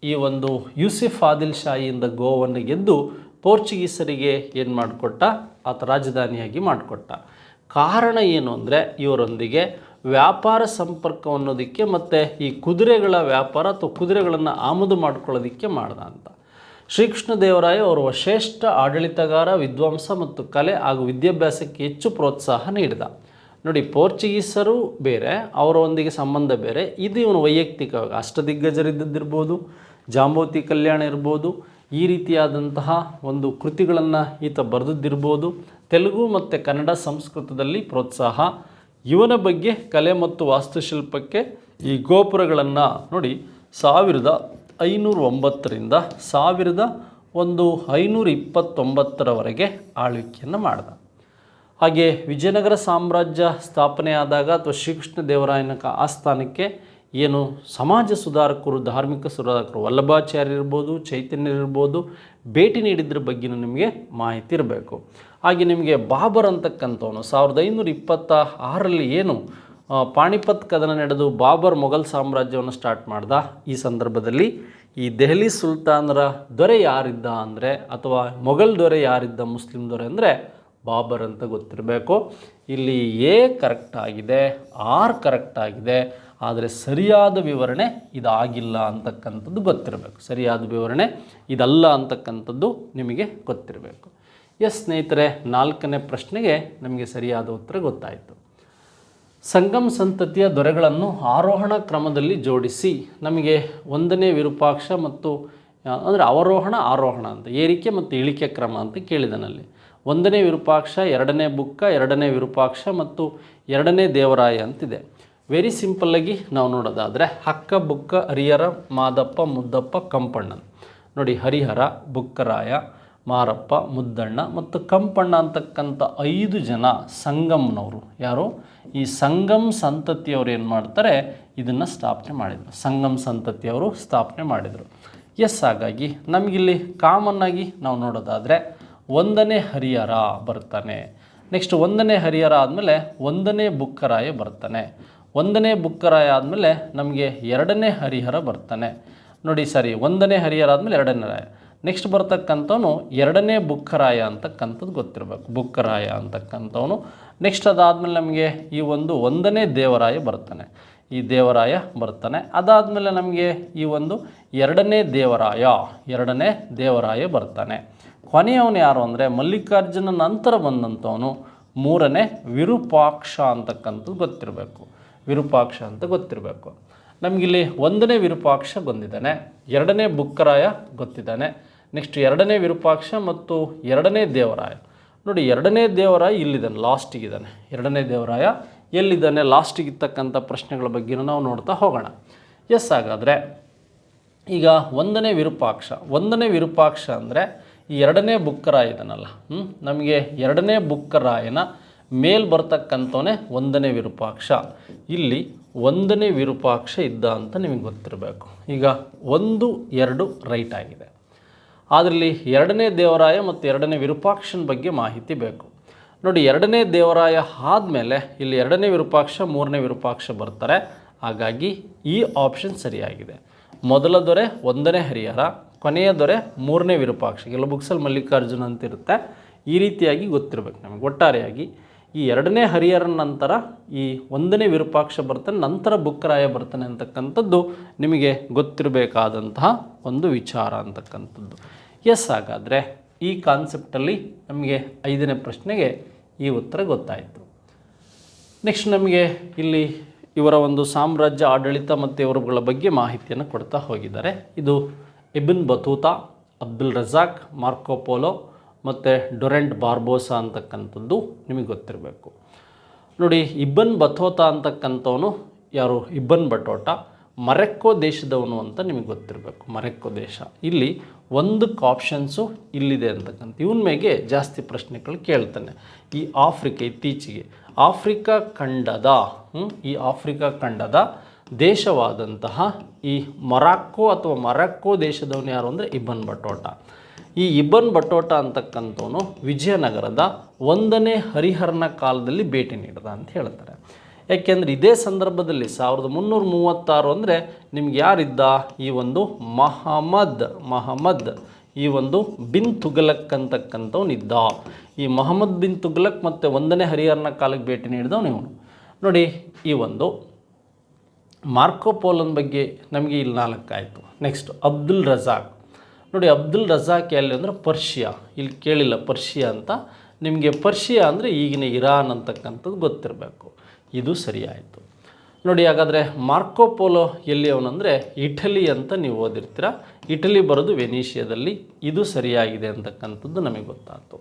ಈ ಒಂದು ಯೂಸುಫ್ ಆದಿಲ್ ಶಾಹಿಯಿಂದ ಗೋವನ್ನು ಗೆದ್ದು ಪೋರ್ಚುಗೀಸರಿಗೆ ಏನು ಮಾಡಿಕೊಟ್ಟ, ಆತ ರಾಜಧಾನಿಯಾಗಿ ಮಾಡಿಕೊಟ್ಟ. ಕಾರಣ ಏನು ಅಂದರೆ ಇವರೊಂದಿಗೆ ವ್ಯಾಪಾರ ಸಂಪರ್ಕ ಅನ್ನೋದಕ್ಕೆ ಮತ್ತು ಈ ಕುದುರೆಗಳ ವ್ಯಾಪಾರ ಅಥವಾ ಕುದುರೆಗಳನ್ನು ಆಮದು ಮಾಡ್ಕೊಳ್ಳೋದಕ್ಕೆ ಮಾಡ್ದ ಅಂತ. ಶ್ರೀಕೃಷ್ಣದೇವರಾಯ ಅವರು ಶ್ರೇಷ್ಠ ಆಡಳಿತಗಾರ, ವಿದ್ವಾಂಸ ಮತ್ತು ಕಲೆ ಹಾಗೂ ವಿದ್ಯಾಭ್ಯಾಸಕ್ಕೆ ಹೆಚ್ಚು ಪ್ರೋತ್ಸಾಹ ನೀಡಿದ. ನೋಡಿ, ಪೋರ್ಚುಗೀಸರು ಬೇರೆ, ಅವರೊಂದಿಗೆ ಸಂಬಂಧ ಬೇರೆ. ಇದು ಇವನು ವೈಯಕ್ತಿಕವಾಗಿ ಅಷ್ಟದಿಗ್ಗಜರಿದ್ದದ್ದಿರ್ಬೋದು, ಜಾಂಬೋತಿ ಕಲ್ಯಾಣ ಇರ್ಬೋದು, ಈ ರೀತಿಯಾದಂತಹ ಒಂದು ಕೃತಿಗಳನ್ನು ಈತ ಬರೆದಿದ್ದಿರ್ಬೋದು. ತೆಲುಗು ಮತ್ತು ಕನ್ನಡ ಸಂಸ್ಕೃತದಲ್ಲಿ ಪ್ರೋತ್ಸಾಹ. ಇವನ ಬಗ್ಗೆ ಕಲೆ ಮತ್ತು ವಾಸ್ತುಶಿಲ್ಪಕ್ಕೆ ಈ ಗೋಪುರಗಳನ್ನು ನೋಡಿ 1509ರಿಂದ 1529ರವರೆಗೆ ಆಳ್ವಿಕೆಯನ್ನು ಮಾಡಿದ. ಹಾಗೆ ವಿಜಯನಗರ ಸಾಮ್ರಾಜ್ಯ ಸ್ಥಾಪನೆ ಆದಾಗ ಅಥವಾ ಶ್ರೀಕೃಷ್ಣ ದೇವರಾಯನ ಆಸ್ಥಾನಕ್ಕೆ ಏನು ಸಮಾಜ ಸುಧಾರಕರು, ಧಾರ್ಮಿಕ ಸುಧಾರಕರು ವಲ್ಲಭಾಚಾರ್ಯ ಇರ್ಬೋದು, ಚೈತನ್ಯ ಇರ್ಬೋದು, ಭೇಟಿ ನೀಡಿದ್ರ ಬಗ್ಗೆಯೂ ನಿಮಗೆ ಮಾಹಿತಿ ಇರಬೇಕು. ಹಾಗೆ ನಿಮಗೆ ಬಾಬರ್ ಅಂತಕ್ಕಂಥವನು 1526ರಲ್ಲಿ ಏನು ಪಾಣಿಪತ್ ಕದನ ನಡೆದು ಬಾಬರ್ ಮೊಘಲ್ ಸಾಮ್ರಾಜ್ಯವನ್ನು ಸ್ಟಾರ್ಟ್ ಮಾಡ್ದ. ಈ ಸಂದರ್ಭದಲ್ಲಿ ಈ ದೆಹಲಿ ಸುಲ್ತಾನರ ದೊರೆ ಯಾರಿದ್ದ ಅಂದರೆ, ಅಥವಾ ಮೊಘಲ್ ದೊರೆ ಯಾರಿದ್ದ, ಮುಸ್ಲಿಂ ದೊರೆ ಅಂದರೆ ಬಾಬರ್ ಅಂತ ಗೊತ್ತಿರಬೇಕು. ಇಲ್ಲಿ ಎ ಕರೆಕ್ಟ್ ಆಗಿದೆ, ಆರ್ ಕರೆಕ್ಟ್ ಆಗಿದೆ, ಆದರೆ ಸರಿಯಾದ ವಿವರಣೆ ಇದಾಗಿಲ್ಲ ಅಂತಕ್ಕಂಥದ್ದು ಗೊತ್ತಿರಬೇಕು. ಸರಿಯಾದ ವಿವರಣೆ ಇದಲ್ಲ ಅಂತಕ್ಕಂಥದ್ದು ನಿಮಗೆ ಗೊತ್ತಿರಬೇಕು. ಎಸ್ ಸ್ನೇಹಿತರೆ, 4ನೇ ಪ್ರಶ್ನೆಗೆ ನಮಗೆ ಸರಿಯಾದ ಉತ್ತರ ಗೊತ್ತಾಯಿತು. ಸಂಗಮ್ ಸಂತತಿಯ ದೊರೆಗಳನ್ನು ಆರೋಹಣ ಕ್ರಮದಲ್ಲಿ ಜೋಡಿಸಿ ನಮಗೆ 1ನೇ ವಿರೂಪಾಕ್ಷ ಮತ್ತು ಅಂದರೆ ಅವರೋಹಣ ಆರೋಹಣ ಅಂತ ಏರಿಕೆ ಮತ್ತು ಇಳಿಕೆ ಕ್ರಮ ಅಂತ ಕೇಳಿದನಲ್ಲಿ ಒಂದನೇ ವಿರೂಪಾಕ್ಷ, ಎರಡನೇ ಬುಕ್ಕ, ಎರಡನೇ ವಿರೂಪಾಕ್ಷ ಮತ್ತು ಎರಡನೇ ದೇವರಾಯ ಅಂತಿದೆ. ವೆರಿ ಸಿಂಪಲ್ಲಾಗಿ ನಾವು ನೋಡೋದಾದರೆ ಹಕ್ಕ, ಬುಕ್ಕ, ಹರಿಹರ, ಮಾದಪ್ಪ, ಮುದ್ದಪ್ಪ, ಕಂಪಣ್ಣ. ನೋಡಿ, ಹರಿಹರ, ಬುಕ್ಕರಾಯ, ಮಾರಪ್ಪ, ಮುದ್ದಣ್ಣ ಮತ್ತು ಕಂಪಣ್ಣ ಅಂತಕ್ಕಂಥ 5 ಜನ ಸಂಗಮ್ನವರು. ಯಾರು? ಈ ಸಂಗಮ್ ಸಂತತಿಯವರು ಏನು ಮಾಡ್ತಾರೆ, ಇದನ್ನು ಸ್ಥಾಪನೆ ಮಾಡಿದರು. ಸಂಗಮ್ ಸಂತತಿಯವರು ಸ್ಥಾಪನೆ ಮಾಡಿದರು. ಹಾಗಾಗಿ ನಮಗಿಲ್ಲಿ ಕಾಮನ್ನಾಗಿ ನಾವು ನೋಡೋದಾದರೆ ಒಂದನೇ ಹರಿಹರ ಬರ್ತಾನೆ. ನೆಕ್ಸ್ಟ್ ಒಂದನೇ ಹರಿಹರ ಆದಮೇಲೆ ಒಂದನೇ ಬುಕ್ಕರಾಯ ಬರ್ತಾನೆ. ಒಂದನೇ ಬುಕ್ಕರಾಯ ಆದಮೇಲೆ ನಮಗೆ ಎರಡನೇ ಹರಿಹರ ಬರ್ತಾನೆ. ನೋಡಿ, ಒಂದನೇ ಹರಿಹರ ಆದಮೇಲೆ ಎರಡನೇ ರಾಯ. ನೆಕ್ಸ್ಟ್ ಬರ್ತಕ್ಕಂಥವನು ಎರಡನೇ ಬುಕ್ಕರಾಯ ಅಂತಕ್ಕಂಥದ್ದು ಗೊತ್ತಿರಬೇಕು, ಬುಕ್ಕರಾಯ ಅಂತಕ್ಕಂಥವನು. ನೆಕ್ಸ್ಟ್ ಅದಾದಮೇಲೆ ನಮಗೆ ಈ ಒಂದನೇ ದೇವರಾಯ ಬರ್ತಾನೆ, ಈ ದೇವರಾಯ ಬರ್ತಾನೆ. ಅದಾದಮೇಲೆ ನಮಗೆ ಈ ಎರಡನೇ ದೇವರಾಯ ಬರ್ತಾನೆ. ಕೊನೆಯವನು ಯಾರು ಅಂದರೆ ಮಲ್ಲಿಕಾರ್ಜುನ ನಂತರ ಬಂದಂಥವನು ಮೂರನೇ ವಿರೂಪಾಕ್ಷ ಅಂತಕ್ಕಂಥದ್ದು ಗೊತ್ತಿರಬೇಕು, ವಿರೂಪಾಕ್ಷ ಅಂತ ಗೊತ್ತಿರಬೇಕು. ನಮಗಿಲ್ಲಿ ಒಂದನೇ ವಿರೂಪಾಕ್ಷ ಬಂದಿದ್ದಾನೆ, ಎರಡನೇ ಬುಕ್ಕರಾಯ ಗೊತ್ತಿದ್ದಾನೆ. ನೆಕ್ಸ್ಟ್ ಎರಡನೇ ವಿರೂಪಾಕ್ಷ ಮತ್ತು ಎರಡನೇ ದೇವರಾಯ. ನೋಡಿ, ಎರಡನೇ ದೇವರಾಯ ಇಲ್ಲಿದ್ದಾನೆ, ಲಾಸ್ಟಿಗಿದ್ದಾನೆ. ಎರಡನೇ ದೇವರಾಯ ಎಲ್ಲಿದ್ದಾನೆ, ಲಾಸ್ಟಿಗಿರ್ತಕ್ಕಂಥ ಪ್ರಶ್ನೆಗಳ ಬಗ್ಗೆ ನಾವು ನೋಡ್ತಾ ಹೋಗೋಣ. ಹಾಗಾದರೆ ಈಗ ಒಂದನೇ ವಿರೂಪಾಕ್ಷ ಅಂದರೆ ಈ ಎರಡನೇ ಬುಕ್ಕರಾಯ ಇದನ್ನಲ್ಲ, ನಮಗೆ ಎರಡನೇ ಬುಕ್ಕರಾಯನ ಮೇಲ್ ಬರ್ತಕ್ಕಂಥವನೇ ಒಂದನೇ ವಿರೂಪಾಕ್ಷ. ಇಲ್ಲಿ ಒಂದನೇ ವಿರೂಪಾಕ್ಷ ಇದ್ದ ಅಂತ ನಿಮಗೆ ಗೊತ್ತಿರಬೇಕು. ಈಗ 1, 2 ರೈಟ್ ಆಗಿದೆ. ಅದರಲ್ಲಿ ಎರಡನೇ ದೇವರಾಯ ಮತ್ತು ಎರಡನೇ ವಿರೂಪಾಕ್ಷನ ಬಗ್ಗೆ ಮಾಹಿತಿ ಬೇಕು. ನೋಡಿ, ಎರಡನೇ ದೇವರಾಯ ಆದಮೇಲೆ ಇಲ್ಲಿ ಎರಡನೇ ವಿರೂಪಾಕ್ಷ, ಮೂರನೇ ವಿರೂಪಾಕ್ಷ ಬರ್ತಾರೆ. ಹಾಗಾಗಿ ಈ ಆಪ್ಷನ್ ಸರಿಯಾಗಿದೆ. ಮೊದಲ ದೊರೆ ಒಂದನೇ ಹರಿಹರ, ಕೊನೆಯ ದೊರೆ ಮೂರನೇ ವಿರೂಪಾಕ್ಷ. ಎಲ್ಲ ಬುಕ್ಸಲ್ಲಿ ಮಲ್ಲಿಕಾರ್ಜುನ ಅಂತ ಇರುತ್ತೆ. ಈ ರೀತಿಯಾಗಿ ಗೊತ್ತಿರಬೇಕು ನಮಗೆ. ಒಟ್ಟಾರೆಯಾಗಿ ಈ ಎರಡನೇ ಹರಿಹರನ ನಂತರ ಈ ಒಂದನೇ ವಿರೂಪಾಕ್ಷ ಬರ್ತಾನೆ, ನಂತರ ಬುಕ್ಕರಾಯ ಬರ್ತಾನೆ ಅಂತಕ್ಕಂಥದ್ದು ನಿಮಗೆ ಗೊತ್ತಿರಬೇಕಾದಂತಹ ಒಂದು ವಿಚಾರ ಅಂತಕ್ಕಂಥದ್ದು. ಹಾಗಾದರೆ ಈ ಕಾನ್ಸೆಪ್ಟಲ್ಲಿ ನಮಗೆ 5ನೇ ಪ್ರಶ್ನೆಗೆ ಈ ಉತ್ತರ ಗೊತ್ತಾಯಿತು. ನೆಕ್ಸ್ಟ್ ನಮಗೆ ಇಲ್ಲಿ ಇವರ ಸಾಮ್ರಾಜ್ಯ ಆಡಳಿತ ಮತ್ತು ಇವರುಗಳ ಬಗ್ಗೆ ಮಾಹಿತಿಯನ್ನು ಕೊಡ್ತಾ ಹೋಗಿದ್ದಾರೆ. ಇದು Ibn Battuta, Abdul Razak, Marco Polo ಮತ್ತು ಡೊರೆಂಟ್ ಬಾರ್ಬೋಸಾ ಅಂತಕ್ಕಂಥದ್ದು ನಿಮಗೆ ಗೊತ್ತಿರಬೇಕು. ನೋಡಿ, ಇಬ್ನ್ ಬತೂತಾ ಅಂತಕ್ಕಂಥವನು ಯಾರು? ಇಬ್ನ್ ಬಟೋಟಾ ಮೊರಕ್ಕೋ ದೇಶದವನು ಅಂತ ನಿಮಗೆ ಗೊತ್ತಿರಬೇಕು. ಮೊರಕ್ಕೋ ದೇಶ. ಇಲ್ಲಿ ಒಂದಕ್ಕೆ ಆಪ್ಷನ್ಸು ಇಲ್ಲಿದೆ ಅಂತಕ್ಕಂಥ. ಇವನ ಮೇಲೆ ಜಾಸ್ತಿ ಪ್ರಶ್ನೆಗಳು ಕೇಳ್ತಾನೆ. ಈ ಇತ್ತೀಚೆಗೆ ಆಫ್ರಿಕಾ ಖಂಡದ ದೇಶವಾದಂತಹ ಈ ಮೊರಕ್ಕೋ ದೇಶದವನು ಯಾರು ಅಂದರೆ ಇಬ್ನ್ ಬಟೋಟಾ. ಈ ಇಬ್ನ್ ಬಟೋಟಾ ಅಂತಕ್ಕಂಥವನು ವಿಜಯನಗರದ 1ನೇ ಹರಿಹರನ ಕಾಲದಲ್ಲಿ ಭೇಟಿ ನೀಡಿದ ಅಂತ ಹೇಳ್ತಾರೆ. ಯಾಕೆಂದರೆ ಇದೇ ಸಂದರ್ಭದಲ್ಲಿ 1336 ಅಂದರೆ ನಿಮ್ಗೆ ಯಾರಿದ್ದ? ಈ ಮಹಮ್ಮದ್ ಈ ಬಿನ್ ತುಘಲಕ್ ಅಂತಕ್ಕಂಥವನಿದ್ದ. ಈ ಮೊಹಮ್ಮದ್ ಬಿನ್ ತುಘಲಕ್ ಮತ್ತು 1ನೇ ಹರಿಹರನ ಕಾಲಕ್ಕೆ ಭೇಟಿ ನೀಡಿದವನು ಇವನು. ನೋಡಿ, ಈ ಮಾರ್ಕೋ ಪೋಲೋನ ಬಗ್ಗೆ ನಮಗೆ ಇಲ್ಲಿ 4 ಆಯಿತು. ನೆಕ್ಸ್ಟ್ ಅಬ್ದುಲ್ ರಜಾಕ್. ನೋಡಿ, ಅಬ್ದುಲ್ ರಜಾಕ್ ಎಲ್ಲಿ ಅಂದರೆ ಪರ್ಷಿಯಾ. ಇಲ್ಲಿ ಕೇಳಿಲ್ಲ ಪರ್ಷಿಯಾ ಅಂತ. ನಿಮಗೆ ಪರ್ಷಿಯಾ ಅಂದರೆ ಈಗಿನ ಇರಾನ್ ಅಂತಕ್ಕಂಥದ್ದು ಗೊತ್ತಿರಬೇಕು. ಇದು ಸರಿಯಾಯಿತು. ನೋಡಿ, ಹಾಗಾದರೆ ಮಾರ್ಕೋ ಪೋಲೋ ಎಲ್ಲಿ ಅವನಂದರೆ ಇಟಲಿ ಅಂತ ನೀವು ಓದಿರ್ತೀರ. ಇಟಲಿ ಬರೋದು ವೆನೀಷಿಯಾದಲ್ಲಿ. ಇದು ಸರಿಯಾಗಿದೆ ಅಂತಕ್ಕಂಥದ್ದು ನಮಗೆ ಗೊತ್ತಾಯಿತು.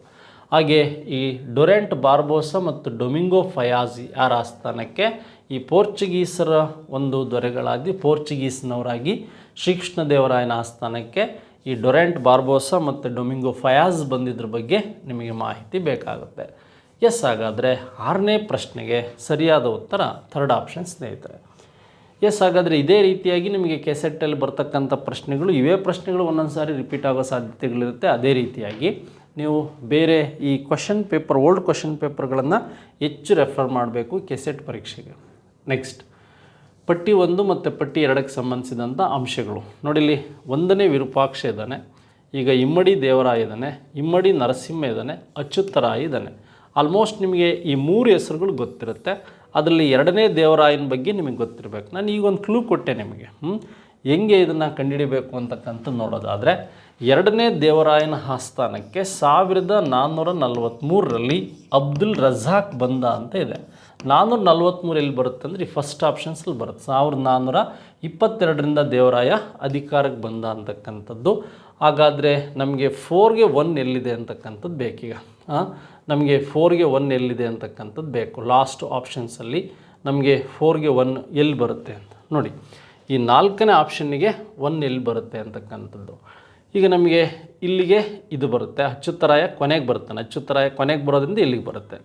ಹಾಗೆ ಈ ಡೊರೆಂಟ್ ಬಾರ್ಬೋಸಾ ಮತ್ತು ಡೊಮಿಂಗೋ ಫಯಾಜಿ ಯಾರ ಆಸ್ಥಾನಕ್ಕೆ? ಈ ಪೋರ್ಚುಗೀಸರ ದೊರೆಗಳಾಗಿ ಪೋರ್ಚುಗೀಸ್ನವರಾಗಿ ಶ್ರೀಕೃಷ್ಣದೇವರಾಯನ ಆಸ್ಥಾನಕ್ಕೆ ಈ ಡೊರೆಂಟ್ ಬಾರ್ಬೋಸಾ ಮತ್ತು ಡೊಮಿಂಗೋ ಫಯಾಜ್ ಬಂದಿದ್ರ ಬಗ್ಗೆ ನಿಮಗೆ ಮಾಹಿತಿ ಬೇಕಾಗುತ್ತೆ. ಹಾಗಾದರೆ 6ನೇ ಪ್ರಶ್ನೆಗೆ ಸರಿಯಾದ ಉತ್ತರ 3rd ಆಪ್ಷನ್ ಸ್ನೇಹಿತರೆ. ಹಾಗಾದರೆ ಇದೇ ರೀತಿಯಾಗಿ ನಿಮಗೆ ಕೆಸೆಟ್ಟಲ್ಲಿ ಬರ್ತಕ್ಕಂಥ ಪ್ರಶ್ನೆಗಳು, ಇವೇ ಪ್ರಶ್ನೆಗಳು ಒಂದೊಂದು ಸಾರಿ ರಿಪೀಟ್ ಆಗೋ ಸಾಧ್ಯತೆಗಳಿರುತ್ತೆ. ಅದೇ ರೀತಿಯಾಗಿ ನೀವು ಬೇರೆ ಈ ಓಲ್ಡ್ ಕ್ವಶನ್ ಪೇಪರ್ಗಳನ್ನು ಹೆಚ್ಚು ರೆಫರ್ ಮಾಡಬೇಕು ಕೆಸೆಟ್ ಪರೀಕ್ಷೆಗೆ. ನೆಕ್ಸ್ಟ್ ಪಟ್ಟಿ 1 ಮತ್ತು ಪಟ್ಟಿ 2ಕ್ಕೆ ಸಂಬಂಧಿಸಿದಂಥ ಅಂಶಗಳು. ನೋಡಿಲ್ಲಿ 1ನೇ ವಿರೂಪಾಕ್ಷ ಇದ್ದಾನೆ, ಈಗ ಇಮ್ಮಡಿ ದೇವರಾಯ ಇದ್ದಾನೆ, ಇಮ್ಮಡಿ ನರಸಿಂಹ ಇದ್ದಾನೆ, ಅಚ್ಯುತರಾಯ ಇದ್ದಾನೆ. ಆಲ್ಮೋಸ್ಟ್ ನಿಮಗೆ ಈ 3 ಹೆಸರುಗಳು ಗೊತ್ತಿರುತ್ತೆ. ಅದರಲ್ಲಿ 2ನೇ ದೇವರಾಯನ ಬಗ್ಗೆ ನಿಮಗೆ ಗೊತ್ತಿರಬೇಕು. ನಾನು ಈಗ ಒಂದು ಕ್ಲೂ ಕೊಟ್ಟೆ ನಿಮಗೆ. ಹೆಂಗೆ ಇದನ್ನು ಕಂಡುಹಿಡಿಬೇಕು ಅಂತಕ್ಕಂಥ ನೋಡೋದಾದರೆ ಎರಡನೇ ದೇವರಾಯನ ಆಸ್ಥಾನಕ್ಕೆ 1443ರಲ್ಲಿ ಅಬ್ದುಲ್ ರಜಾಕ್ ಬಂದ ಅಂತ ಇದೆ. 443 ಎಲ್ಲಿ ಬರುತ್ತೆ ಅಂದರೆ ಈ ಫಸ್ಟ್ ಆಪ್ಷನ್ಸಲ್ಲಿ ಬರುತ್ತೆ. 1422ರಿಂದ ದೇವರಾಯ ಅಧಿಕಾರಕ್ಕೆ ಬಂದ ಅಂತಕ್ಕಂಥದ್ದು. ಹಾಗಾದರೆ ನಮಗೆ 4ಗೆ 1 ಎಲ್ಲಿದೆ ಅಂತಕ್ಕಂಥದ್ದು ಬೇಕೀಗ. ನಮಗೆ 4ಗೆ 1 ಎಲ್ಲಿದೆ ಅಂತಕ್ಕಂಥದ್ದು ಬೇಕು. ಲಾಸ್ಟ್ ಆಪ್ಷನ್ಸಲ್ಲಿ ನಮಗೆ 4ಗೆ 1 ಎಲ್ಲಿ ಬರುತ್ತೆ ಅಂತ ನೋಡಿ. ಈ 4ನೇ ಆಪ್ಷನ್ನಿಗೆ 1 ಎಲ್ಲಿ ಬರುತ್ತೆ ಅಂತಕ್ಕಂಥದ್ದು. ಈಗ ನಮಗೆ ಇಲ್ಲಿಗೆ ಇದು ಬರುತ್ತೆ, ಅಚ್ಯುತರಾಯ ಕೊನೆಗೆ ಬರ್ತಾನೆ. ಅಚ್ಯುತರಾಯ ಕೊನೆಗೆ ಬರೋದ್ರಿಂದ ಇಲ್ಲಿಗೆ ಬರುತ್ತೆ.